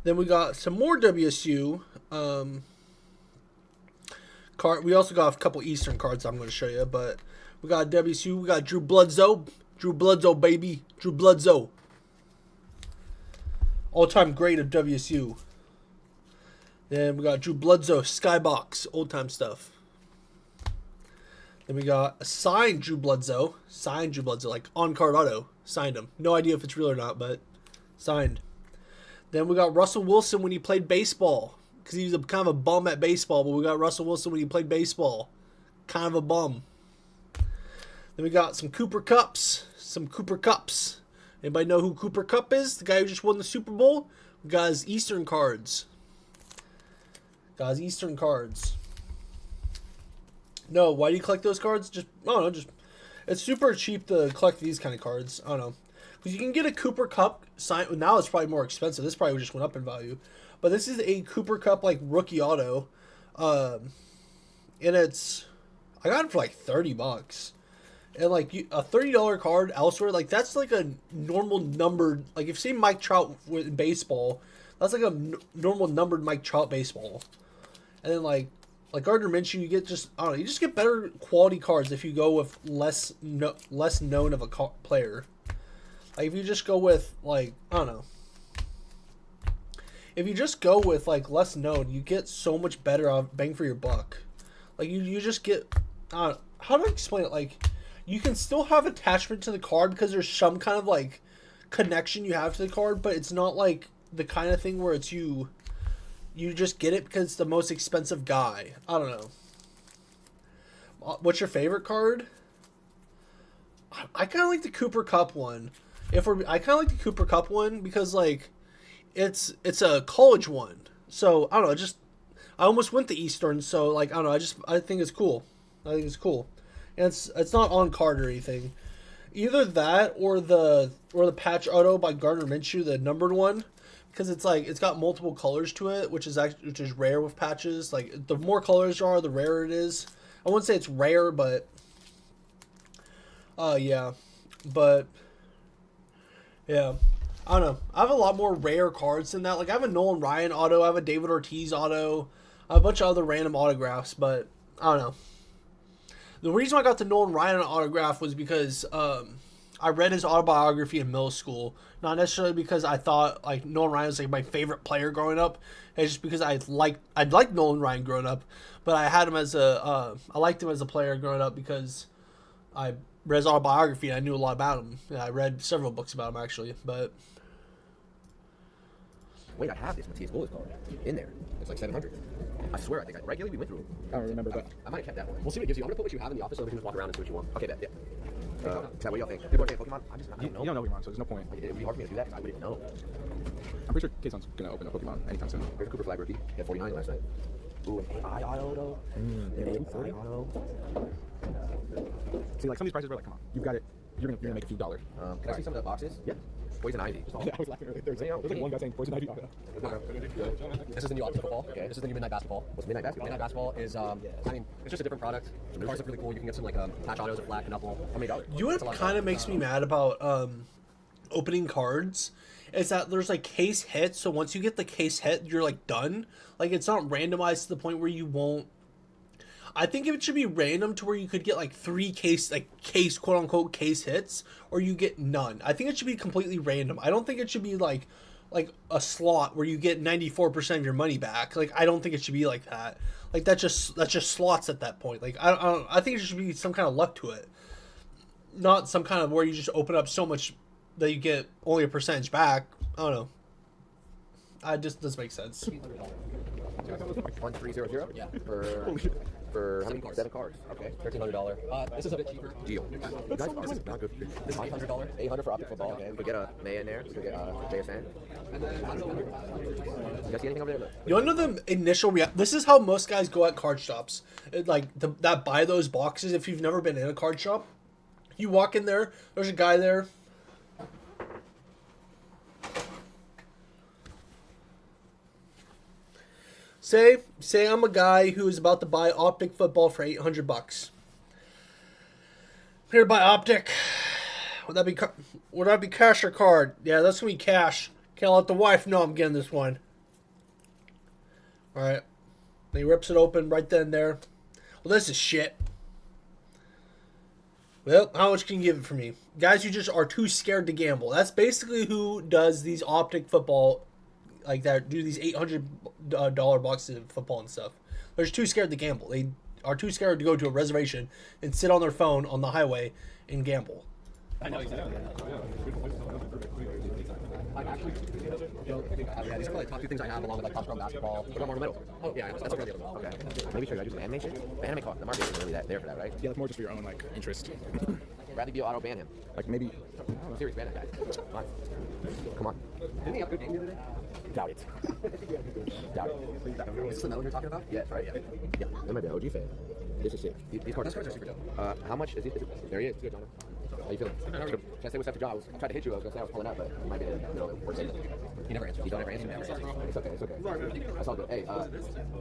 Then we got some more WSU card. We also got a couple Eastern cards I'm going to show you, but we got WSU. We got Drew Bledsoe. Drew Bledsoe, baby. Drew Bledsoe. All-time great of WSU. Then we got Drew Bledsoe, Skybox, old-time stuff. Then we got a signed Drew Bledsoe, like on-card auto, signed him. No idea if it's real or not, but signed. Then we got Russell Wilson when he played baseball, because he was kind of a bum at baseball, but we got Russell Wilson when he played baseball, kind of a bum. Then we got some Cooper Cups. Anybody know who Cooper Kupp is? The guy who just won the Super Bowl? We got his Eastern cards. No, why do you collect those cards? Just, I don't know, it's super cheap to collect these kind of cards. I don't know. because you can get a Cooper Cup sign. Now it's probably more expensive. This probably just went up in value, but this is a Cooper Cup like rookie auto, and it's I got it for like $30, and like a $30 card elsewhere, like that's like a normal numbered. Like if you see Mike Trout in baseball, that's like a normal numbered Mike Trout baseball, and then like Gardner Minshew, you get just I don't know, you just get better quality cards if you go with less known of a player. Like if you just go with like I don't know, if you just go with like less known, you get so much better bang for your buck. Like you just get how do I explain it? Like you can still have attachment to the card because there's some kind of like connection you have to the card, but it's not like the kind of thing where it's you just get it because it's the most expensive guy. I don't know. What's your favorite card? I kind of like the Cooper Cup one. I kind of like the Cooper Cup one because like it's a college one. So I don't know. I almost went to Eastern. So like I don't know. I think it's cool. And it's not on card or anything. Either that or the patch auto by Gardner Minshew, the numbered one. Because it's like it's got multiple colors to it, which is rare with patches. Like the more colors there are, the rarer it is. I wouldn't say it's rare, but yeah, I don't know. I have a lot more rare cards than that. Like I have a Nolan Ryan auto, I have a David Ortiz auto, I have a bunch of other random autographs, but I don't know. The reason I got the Nolan Ryan autograph was because I read his autobiography in middle school. Not necessarily because I thought like Nolan Ryan was like my favorite player growing up. It's just because I'd liked Nolan Ryan growing up, but I had him as I liked him as a player growing up because I read his autobiography and I knew a lot about him. Yeah, I read several books about him actually, but wait, I have this Matthias Bullis card in there. It's like 700. I swear, I think regularly we went through. I don't remember, but I might have kept that one. We'll see what it gives you. I'm gonna put what you have in the office so we can just walk around and see what you want. Okay, bet. Yeah. Is that what y'all think? People are saying Pokemon. I don't know. You don't know Pokemon, so there's no point. It would be hard for me to do that because I wouldn't know. I'm pretty sure Kayson's gonna open a Pokemon anytime soon. There's a Cooper Flag rookie. He had 49 last night. Ooh, an AI auto though. An AI auto. See, like some of these prices were like, come on, you've got it. You're gonna make a few dollars. Can I see some of the boxes? Yeah. Poison Ivy. Yeah, I was laughing earlier. There's like one guy saying Poison Ivy. This is the new Optic football. Okay. This is the new Midnight Basketball. What's Midnight Basketball? Midnight Basketball is, I mean, it's just a different product. The cards look really cool. You can get some like patch autos or flat knuckle. I mean, you know what kind of makes me mad about opening cards is that there's like case hits. So once you get the case hit, you're like done. Like it's not randomized to the point where you won't. I think it should be random to where you could get like 3 case quote unquote case hits, or you get none. I think it should be completely random. I don't think it should be like a slot where you get 94% of your money back. Like I don't think it should be like that. Like that's just slots at that point. Like I think it should be some kind of luck to it, not some kind of where you just open up so much that you get only a percentage back. I don't know. I just doesn't make sense. 1300. Yeah. For how many cards? 7 cards. Okay. $1,300. This is a bit cheaper. Deal. You guys, this is not good. This is $800. $800 for Optic football. Okay. We could get a May in there. We could get JSN. You guys see anything over there? You want to know the initial this is how most guys go at card shops. That buy those boxes. If you've never been in a card shop, you walk in there. There's a guy there. Say I'm a guy who is about to buy Optic football for $800. I'm here to buy Optic. Would that be cash or card? Yeah, that's gonna be cash. Can't let the wife know I'm getting this one. All right. And he rips it open right then and there. Well, this is shit. Well, how much can you give it for me? Guys who just are too scared to gamble. That's basically who does these Optic football like that, do these $800 boxes of football and stuff. They're just too scared to gamble. They are too scared to go to a reservation and sit on their phone on the highway and gamble. I know exactly. Yeah, these are like top 2 things I have along with like top strong basketball. What about ornamental? Oh yeah, that's okay. Okay. Maybe should I do some animation? The anime cost, the market isn't really there for that, right? Yeah, it's more just for your own like interest. Bradley Beal auto ban him. Like maybe. I'm serious, ban that guy. Come on. Didn't he have a good game the other day? Doubt it. Doubt it. Is this the medal you're talking about? Yeah, that's right. Yeah. That might be an OG fan. This is sick. These cards are super dope. How much is it? There he is. Good, How you feeling? Should I say what's up to John? I was trying to hit you. I was gonna say I was pulling out, but it might be in the middle of work. He never answers. You don't ever answer? It's okay. It's okay. That's all good. Hey,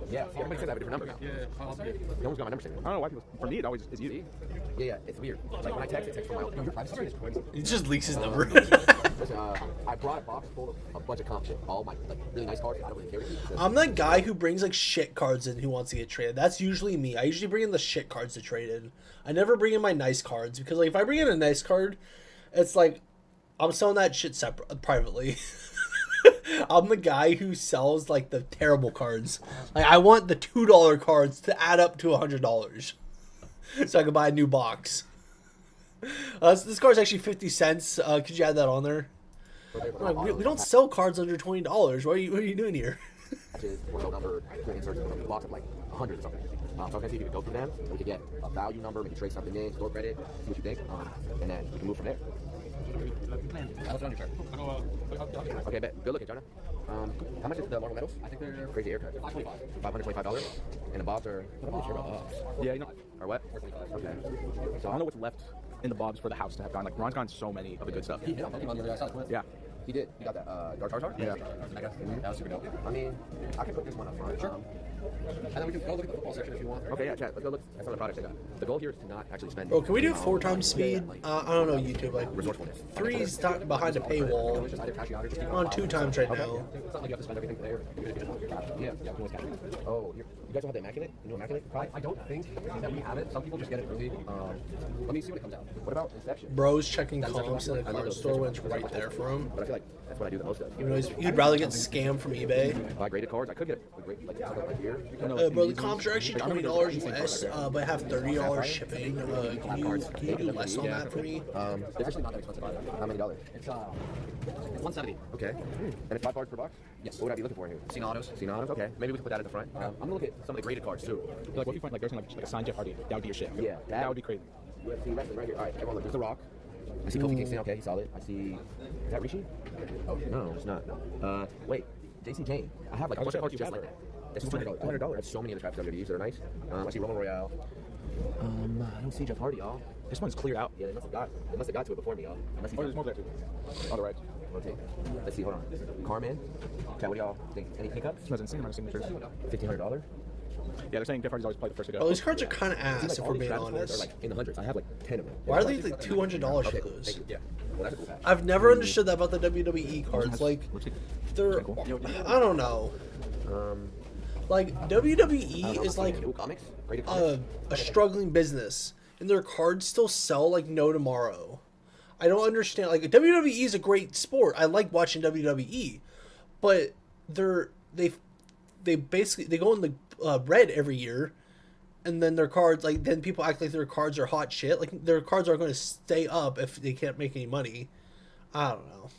yeah. Everybody says I have a different number now. No one's got my number saved. I don't know why people. For me, it always is you. Yeah, it's weird. Like when I text, it texts from my privacy. He just leaks his number. Listen, I brought a box full of a bunch of comp shit. All my like really nice cards. I don't really care. I'm that guy who brings like shit cards in who wants to get traded. That's usually me. I usually bring in the shit cards to trade in. I never bring in my nice cards because like if I bring in a nice card, it's like I'm selling that shit separate privately. I'm the guy who sells like the terrible cards. Like I want the $2 cards to add up to $100, so I can buy a new box. This card's actually 50 cents. Could you add that on there? Like, we don't sell cards under $20. What are you doing here? Is one number inserts in a box of like 100 or something. So I was gonna see if you could go through them. We could get a value number, maybe trade something in, store credit, see what you think, and then we can move from there. What's on your chart? Okay, bet. Good looking, Jonah. How much is the Marvel medals? I think they're crazy aircraft. $525. And the bobs are. I'm not sure about bobs. Yeah, you know. Or what? Okay. So I don't know what's left in the bobs for the house to have gone. Like Ron's gotten so many of the good stuff. Yeah. He did. He got that Dark Charizard? Yeah. That was super dope. I mean, I can put this one up front. Sure. And then we can go look at the football section if you want. Okay, yeah, chat. Let's go look at some of the products they got. The goal here is to not actually spend. Bro, can we do 4 times speed? I don't know, YouTube. Like, resourcefulness. 3's behind a paywall. I'm on 2 times right now. It's not like you have to spend everything there. Yeah. Oh, you guys don't have the Immaculate? The new Immaculate? I don't think that we have it. Some people just get it early. Let me see when it comes out. What about Inception? Bro's checking comps in the card store when it's right there for him. But I feel like that's what I do the most of. Even though he'd rather get scammed from eBay. Graded cards. I could get a great, like here. Bro, the comps are actually $20 less, but have $30 shipping. Can you do less on that for me? It's actually not that expensive either. How many dollars? It's $170. Okay. And it's 5 cards per box? Yes. What would I be looking for in here? Seen autos. Okay. Maybe we can put that at the front. I'm gonna look at some of the graded cards too. Like what if you find like there's like a signed Jeff Hardy? That would be your shit. Yeah. That would be crazy. See wrestling right here. All right, everyone look. There's the Rock. I see Kofi Kingston. Okay, he's solid. I see. Is that Rishi? Oh no, it's not. Wait. JC Jane. I have like a bunch of cards just like that. That's $200. That's so many of the traps WWEs that are nice. I see Roman Royale. I don't see Jeff Hardy, y'all. This one's cleared out. Yeah, they must have got to it before me, y'all. There's more there too. All the right. Rotate. Let's see. Hold on. Carmen. Okay, what do y'all think? Any pickups? Smells insane amount of signatures. $1,500. Yeah, they're saying Jeff Hardy's always played the first to go. Oh, these cards are kind of ass if we're being honest. Like in the hundreds. I have like 10 of them. Why are they like $200 for those? Yeah. Well, that's a cool patch. I've never understood that about the WWE cards. Like, they're I don't know. Like WWE is like a struggling business, and their cards still sell like no tomorrow. I don't understand. Like WWE is a great sport. I like watching WWE, but they basically go in the red every year, and then their cards then people act like their cards are hot shit. Like their cards are going to stay up if they can't make any money. I don't know.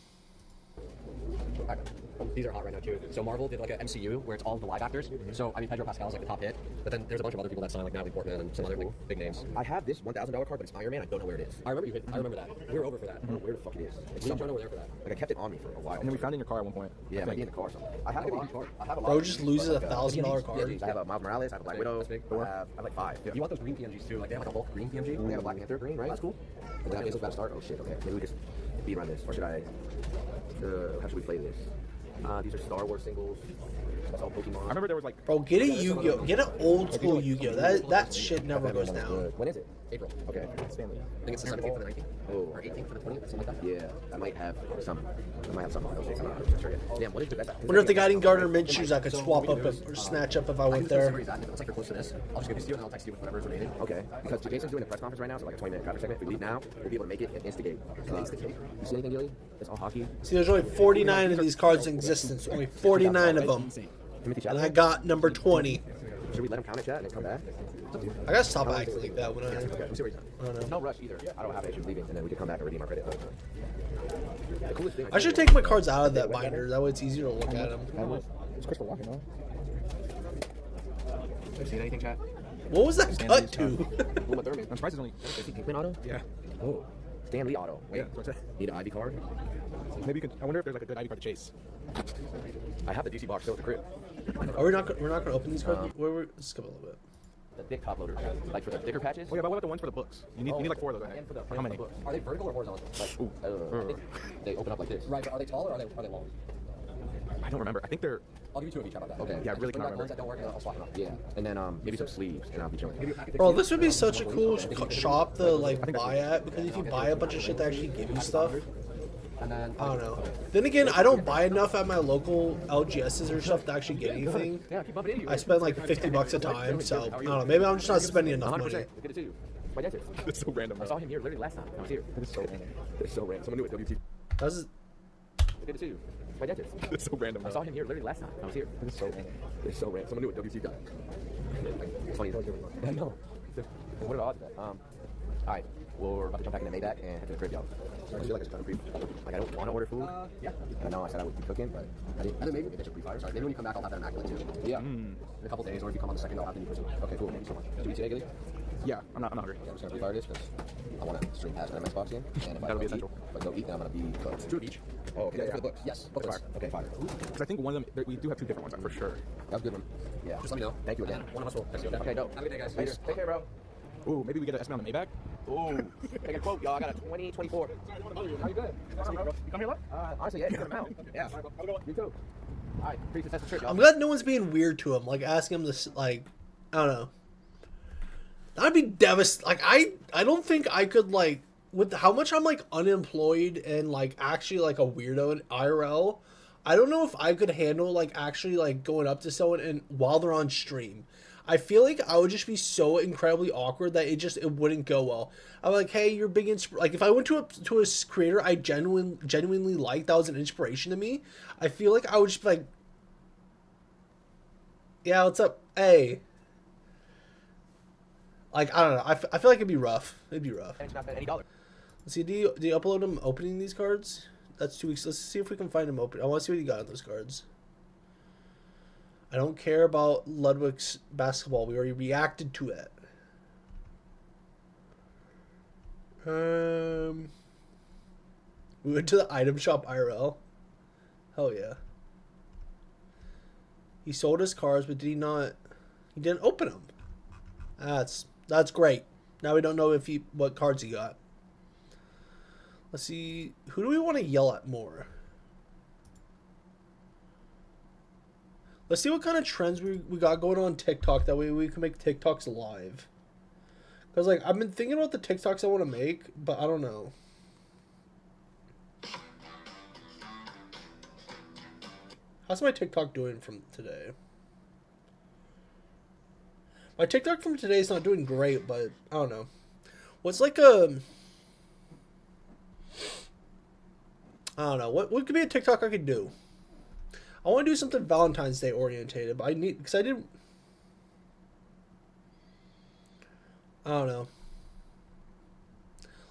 These are hot right now too. So Marvel did like an MCU where it's all the live actors. So I mean Pedro Pascal's like the top hit, but then there's a bunch of other people that sign like Natalie Portman and some other big names. I have this $1,000 card, but it's Iron Man. I don't know where it is. I remember that. We were over for that. I don't know where the fuck it is. It's We somewhere. were there for that. Like I kept it on me for a while. And then we found it in your car at one point. Yeah, it might be in the car somewhere. I have a lot. Bro just loses $1,000 card. I have a Miles Morales. I have a Black Widow. I have like 5. You want those green PMGs too? Like they have like a bulk green PMG. We have a Black Panther green, right? That's cool. And then I about to start. Oh shit. Okay, maybe we just beat around this, or should I? How should we play this? These are Star Wars singles. That's all Pokemon. I remember there was like. Bro, get a Yu-Gi-Oh! Get an old school Yu-Gi-Oh! That shit never goes down. When is it? April. Okay. Stanley. I think it's the 17th for the 19th. Oh. Or 18th for the 20th, something like that. Yeah, I might have some. I might have some on those days. I'm not sure yet. Damn, what is the best? Wonder if they got any Gardner Minshew's I could swap up or snatch up if I went there. It's like you're close to this. I'll just give this to you and I'll text you with whatever's remaining. Okay, because Jason's doing a press conference right now, so like a 20-minute traffic segment. If we leave now, we'll be able to make it and instigate. You see anything, Gilly? It's all hockey. See, there's only 49 of these cards in existence. Only 49 of them. And I got number 20. Should we let him count it, chat, and then come back? I gotta stop acting like that when Okay, we'll see where he's at. There's no rush either. I don't have issues leaving, and then we can come back and redeem our credit. The coolest thing I should take my cards out of that binder. That way it's easier to look at them. It's Christopher Walken, no? Have you seen anything, chat? What was that cut to? Uma Thurman. I'm surprised it's only. Is he Pinkman auto? Yeah. Oh, Stan Lee auto. Wait, Yeah. need an Ivy card? Maybe you can. I wonder if there's like a good ID card to chase. I have the DC box still at the crib. Are we not? We're not gonna open these cards. Let's skip a little bit. The thick top loaders, like for the thicker patches. Oh yeah, but what about the ones for the books? You need like 4 of those. And for how many? Are they vertical or horizontal? Like, I think they open up like this. Right, but are they tall or are they long? I don't remember. I think they're. I'll give you 2 of each. How about that? Okay. Yeah, I really can't remember. Ones that don't work, and I'll swap them out. Yeah, and then maybe some sleeves, and I'll be chilling. Bro, this would be such a cool shop to like buy at, because if you buy a bunch of shit that actually give you stuff. I don't know. Then again, I don't buy enough at my local LGSs or stuff to actually get anything. I spend like $50 a time, so I don't know. Maybe I'm just not spending enough money. Good to see you. My dentist. That's so random. I saw him here literally last time. I was here. That is so random. It's so random. Someone knew it. WT. That's Good to see you. My dentist. That's so random. I saw him here literally last time. I was here. That is so random. It's so random. Someone knew it. WT guy. It's funny. I know. What are the odds of that? All right. We're about to jump back in the Maybach and head to the crib, y'all. I feel like it's kind of creepy. Like, I don't want to order food. Yeah. I know I said I would be cooking, but I didn't. Maybe that should be fire. Sorry. Maybe when you come back, I'll have that immaculate too. Yeah. In a couple days, or if you come on the 2nd, I'll have the new person. Okay, cool. Thank you so much. Do we today, Gilly? Yeah, I'm not hungry. Yeah, I'm just gonna pre-fire this because I want to stream past an MX box game. And if That'll be essential. If I go eat, then I'm gonna be cooked. 2 of each. Oh, okay. Yeah, for the books. Yes. Books. Fire. Okay, fire. Because I think one of them, we do have 2 different ones, for sure. That's a good one. Yeah. Just let me know. Thank you again. One of us will. Okay, dope. Have a good day, guys. Thanks. Take care, bro. Ooh, maybe we get an estimate on the Maybach? Ooh. Take a quote, y'all. I got a 2024. How you good? You come here a lot? Honestly, yeah, good amount. Yeah. You too. All right. Pretty successful trip, y'all. I'm glad no one's being weird to him, like asking him this, like, I don't know. That'd be devastating. Like, I don't think I could, like, with how much I'm, like, unemployed and, like, actually, like, a weirdo in IRL, I don't know if I could handle, like, actually, like, going up to someone and while they're on stream. I feel like I would just be so incredibly awkward that it wouldn't go well. I'm like, hey, you're big like if I went to a creator I genuinely like that was an inspiration to me, I feel like I would just be like, yeah, what's up? Hey. Like, I don't know. I feel like it'd be rough. It'd be rough. And it's not any dollar. Let's see, do you upload him opening these cards? That's 2 weeks. Let's see if we can find him open. I want to see what he got on those cards. I don't care about Ludwig's basketball. We already reacted to it. We went to the item shop IRL. Hell yeah. He sold his cards, but did he not? He didn't open them. That's great. Now we don't know what cards he got. Let's see. Who do we want to yell at more? Let's see what kind of trends we got going on TikTok. That way we can make TikToks live. Because, like, I've been thinking about the TikToks I want to make, but I don't know. How's my TikTok doing from today? My TikTok from today is not doing great, but I don't know. What's like a... I don't know. What could be a TikTok I could do? I want to do something Valentine's Day orientated, but I need... Because I didn't... I don't know.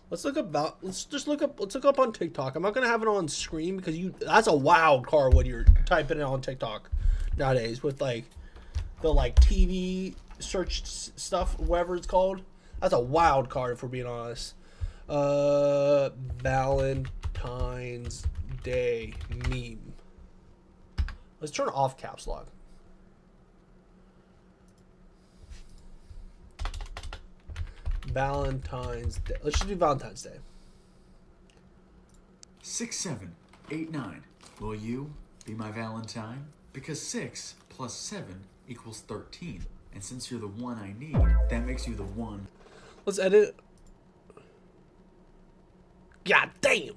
Let's look up... Let's look up on TikTok. I'm not going to have it on screen because that's a wild card when you're typing it on TikTok nowadays with, like, the, like, TV search stuff, whatever it's called. That's a wild card, if we're being honest. Valentine's Day meme. Let's turn off caps lock. Valentine's Day. Let's just do Valentine's Day. 6, 7, 8, 9. Will you be my Valentine? Because 6 plus 7 equals 13. And since you're the one I need, that makes you the one. Let's edit. God damn!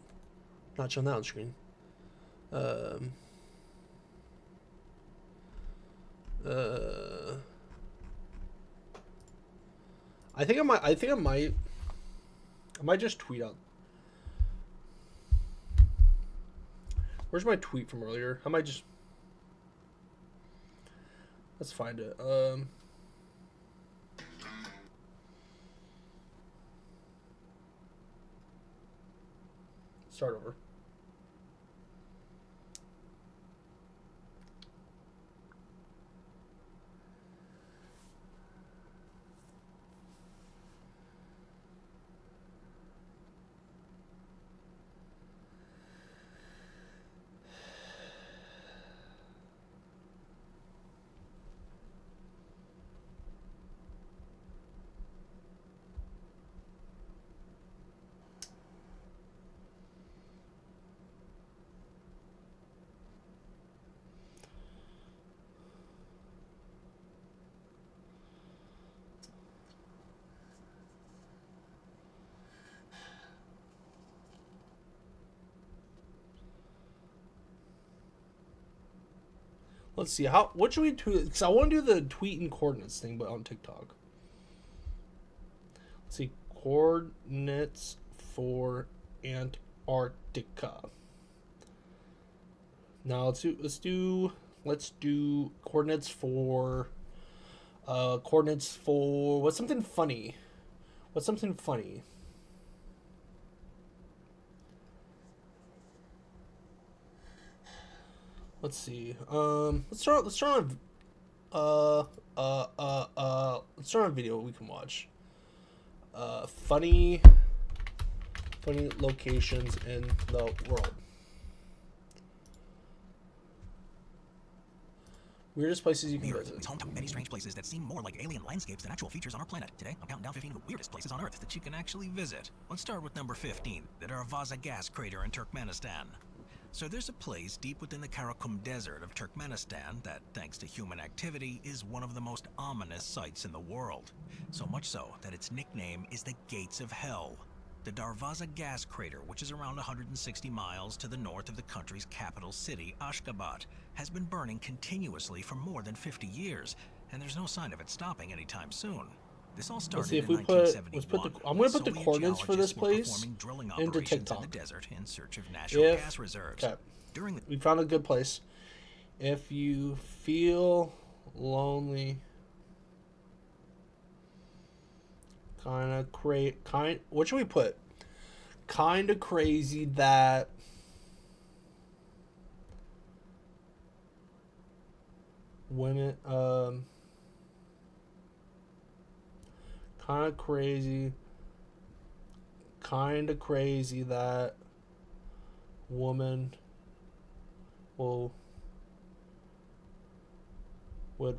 Not showing that on screen. I think I might just tweet out. Where's my tweet from earlier? I might just... Let's find it. Start over. Let's see what should we tweet? Because I want to do the tweet and coordinates thing, but on TikTok. Let's see coordinates for Antarctica. Now let's do coordinates for what's something funny? What's something funny? Let's see. Let's start on a video we can watch. Funny locations in the world. Weirdest places you can The Earth visit. is home to many strange places that seem more like alien landscapes than actual features on our planet. Today, I'm counting down 15 of the weirdest places on Earth that you can actually visit. Let's start with number 15, the Darvaza gas crater in Turkmenistan. So there's a place deep within the Karakum Desert of Turkmenistan that, thanks to human activity, is one of the most ominous sights in the world. So much so that its nickname is the Gates of Hell. The Darvaza gas crater, which is around 160 miles to the north of the country's capital city, Ashgabat, has been burning continuously for more than 50 years, and there's no sign of it stopping anytime soon. This all started Let's see if in we I'm gonna put the coordinates for this place into TikTok. in the desert in search of natural gas reserves. Okay. During the We found a good place. If you feel lonely, what should we put? Kind of crazy that women kind of crazy that woman would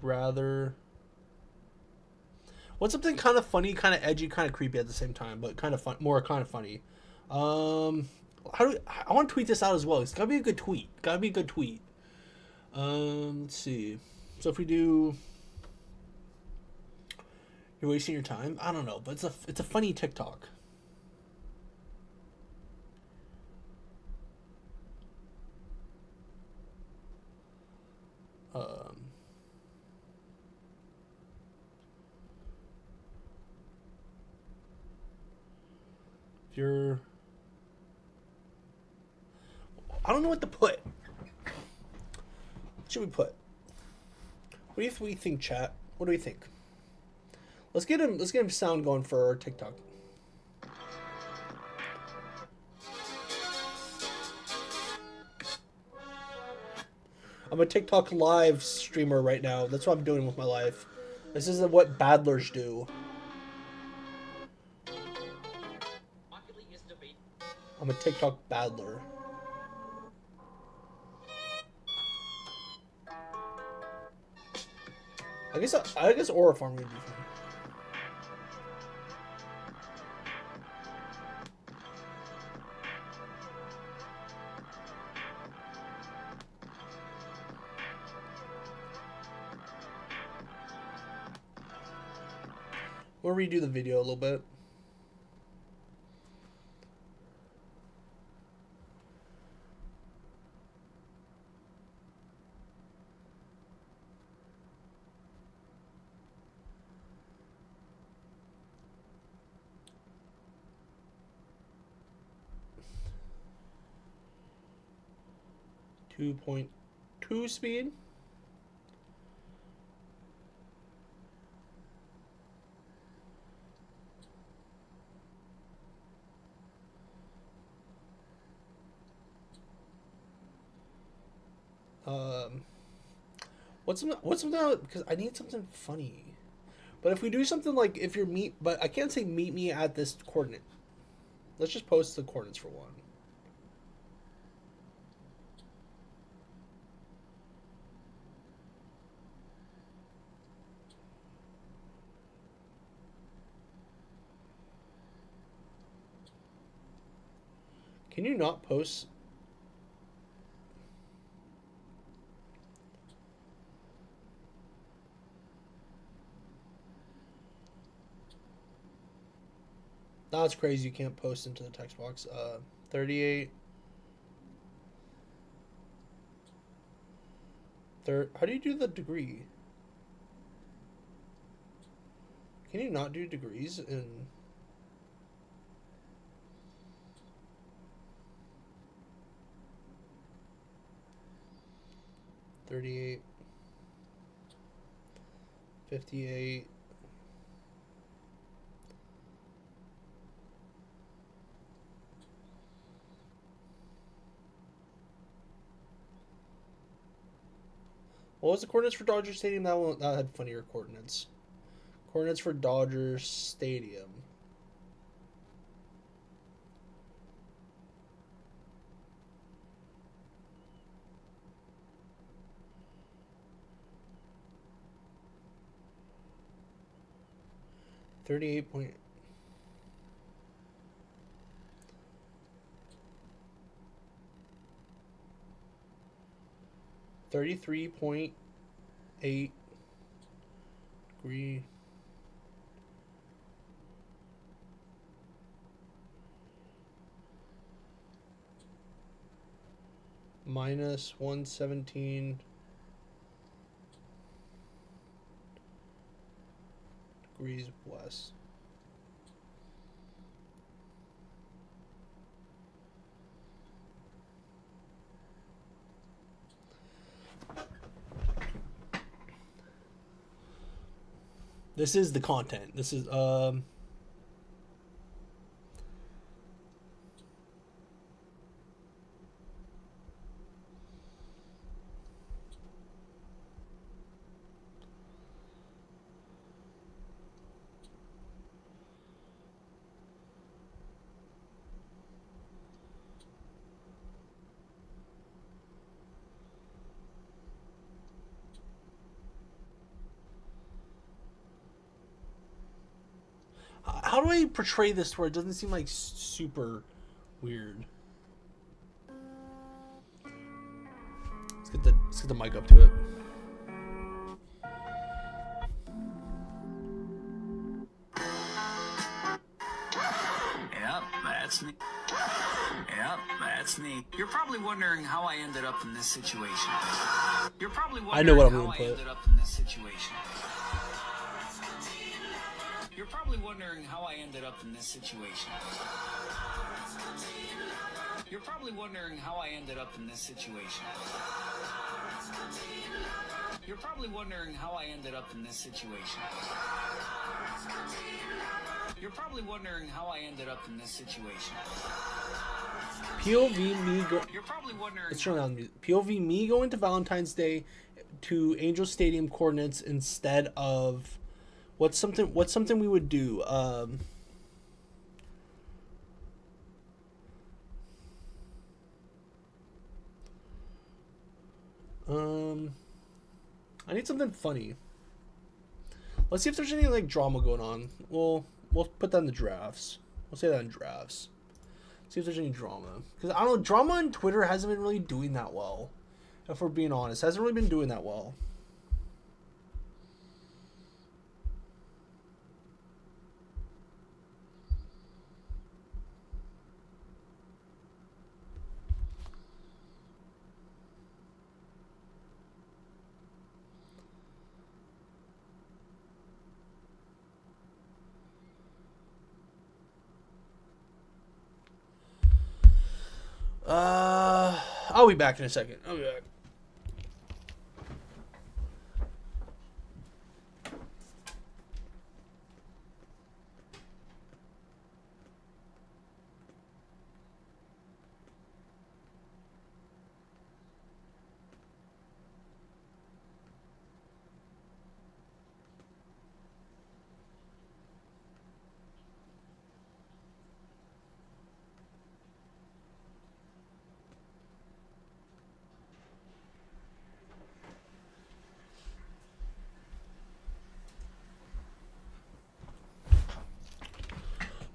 rather. What's something kind of funny, kind of edgy, kind of creepy at the same time, but kind of fun, more kind of funny. I want to tweet this out as well. It's gotta be a good tweet. Let's see. So if we do, you're wasting your time. I don't know, but it's a funny TikTok. I don't know what to put. What should we put? What do you think, chat? What do we think? Let's get him sound going for our TikTok. I'm a TikTok live streamer right now. That's what I'm doing with my life. This is what badlers do. I'm a TikTok badler. I guess Aura Farm would be fun. We'll redo the video a little bit. .2 speed. What's something because I need something funny. But if we do something like but I can't say meet me at this coordinate. Let's just post the coordinates for one. Can you not post? That's crazy. You can't post into the text box. 38. How do you do the degree? Can you not do degrees in... $38, $58. What was the coordinates for Dodger Stadium? That had funnier coordinates. Coordinates for Dodger Stadium. $38 point. $33.8 degree minus 117 degrees west. This is the content. This is how do I portray this where it doesn't seem like super weird? Let's get the mic up to it. Yep, that's me. Yep, that's me. You're probably wondering how I ended up in this situation. You're probably wondering I know what I'm how gonna I put. ended up in this situation. You're probably wondering how I ended up in this situation. You're probably wondering how I ended up in this situation. You're probably wondering how I ended up in this situation. You're probably wondering how I ended up in this situation. POV me go. You're probably wondering. Let's turn down the music. POV me going to Valentine's Day to Angel Stadium coordinates instead of what's something we would do. I need something funny. Let's see if there's any like drama going on. We'll put that in the drafts. We'll say that in drafts. See if there's any drama. Because I don't know, drama on Twitter hasn't been really doing that well. If we're being honest, hasn't really been doing that well. I'll be back in a second. I'll be back.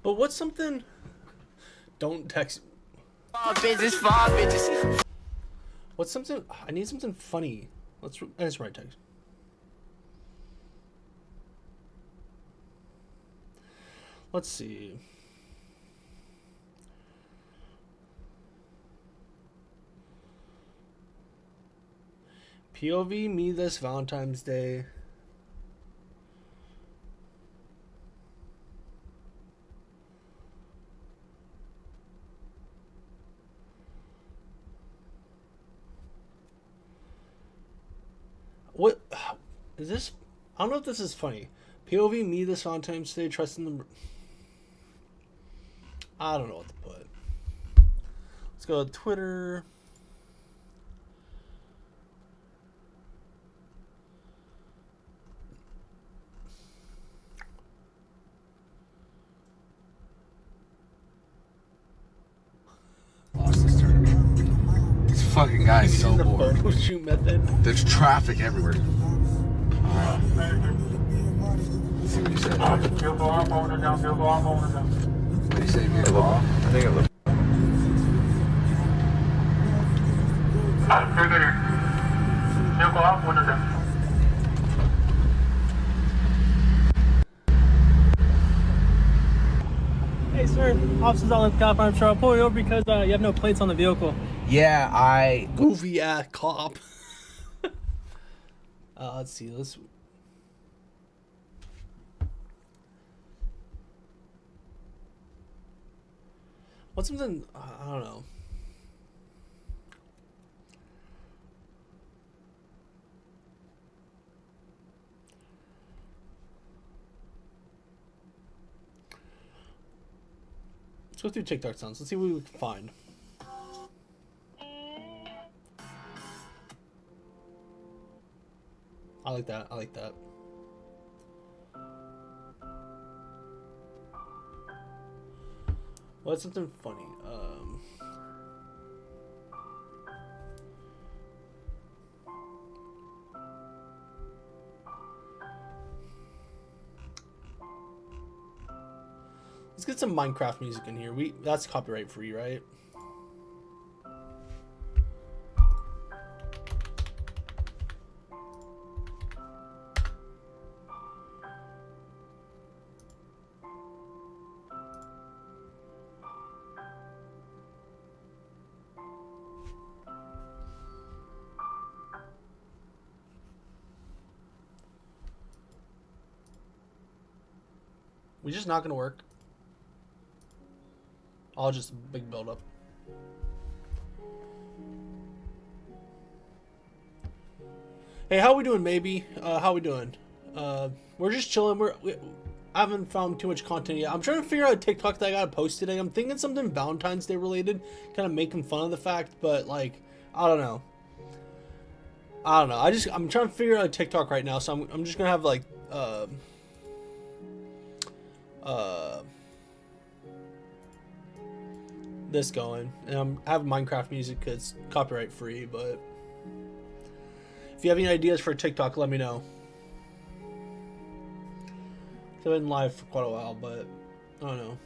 But what's something? Don't text. Fuck bitches. What's something? I need something funny. Let's write text. Let's see. POV me this Valentine's Day. What is this? I don't know if this is funny. POV me this Valentine's Day, trusting them. I don't know what to put. Let's go to Twitter. Lost this tournament. This fucking guy is so the bored. photo shoot method. There's traffic everywhere. Let's see what he said. What do you say, vehicle off? I think it looks. Hey, sir. Officers all in the cop. I'm sure I'll pull you over because you have no plates on the vehicle. Yeah, I. Goofy ass cop. Let's see. What's something? I don't know. Let's go through TikTok sounds. Let's see what we can find. I like that. I like that. What's something funny? Let's get some Minecraft music in here. That's copyright free, right? We're just not gonna work. All just a big build up. Hey, how we doing, maybe? How we doing? We're just chilling. I haven't found too much content yet. I'm trying to figure out a TikTok that I gotta post today. I'm thinking something Valentine's Day related, kind of making fun of the fact, but like, I don't know. I'm trying to figure out a TikTok right now, so I'm just gonna have like this going, and I have Minecraft music because it's copyright free. But if you have any ideas for TikTok, let me know. I've been live for quite a while, but I don't know.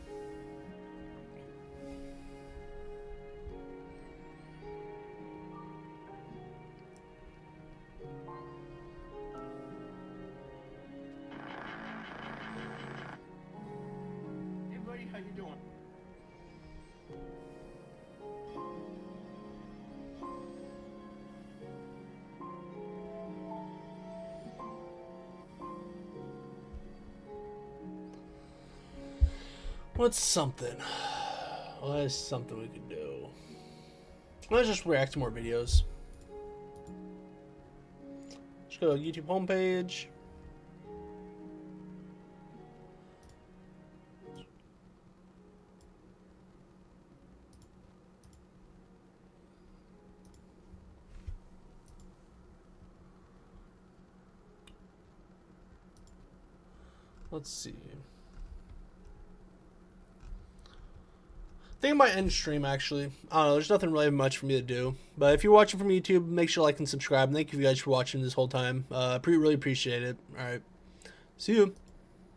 Hey buddy, how you doing? What's something? What is something we could do? Let's just react to more videos. Just go to YouTube homepage. Let's see. I think I might end stream, actually. I don't know, there's nothing really much for me to do. But if you're watching from YouTube, make sure to like and subscribe. And thank you guys for watching this whole time. Really appreciate it. Alright. See you.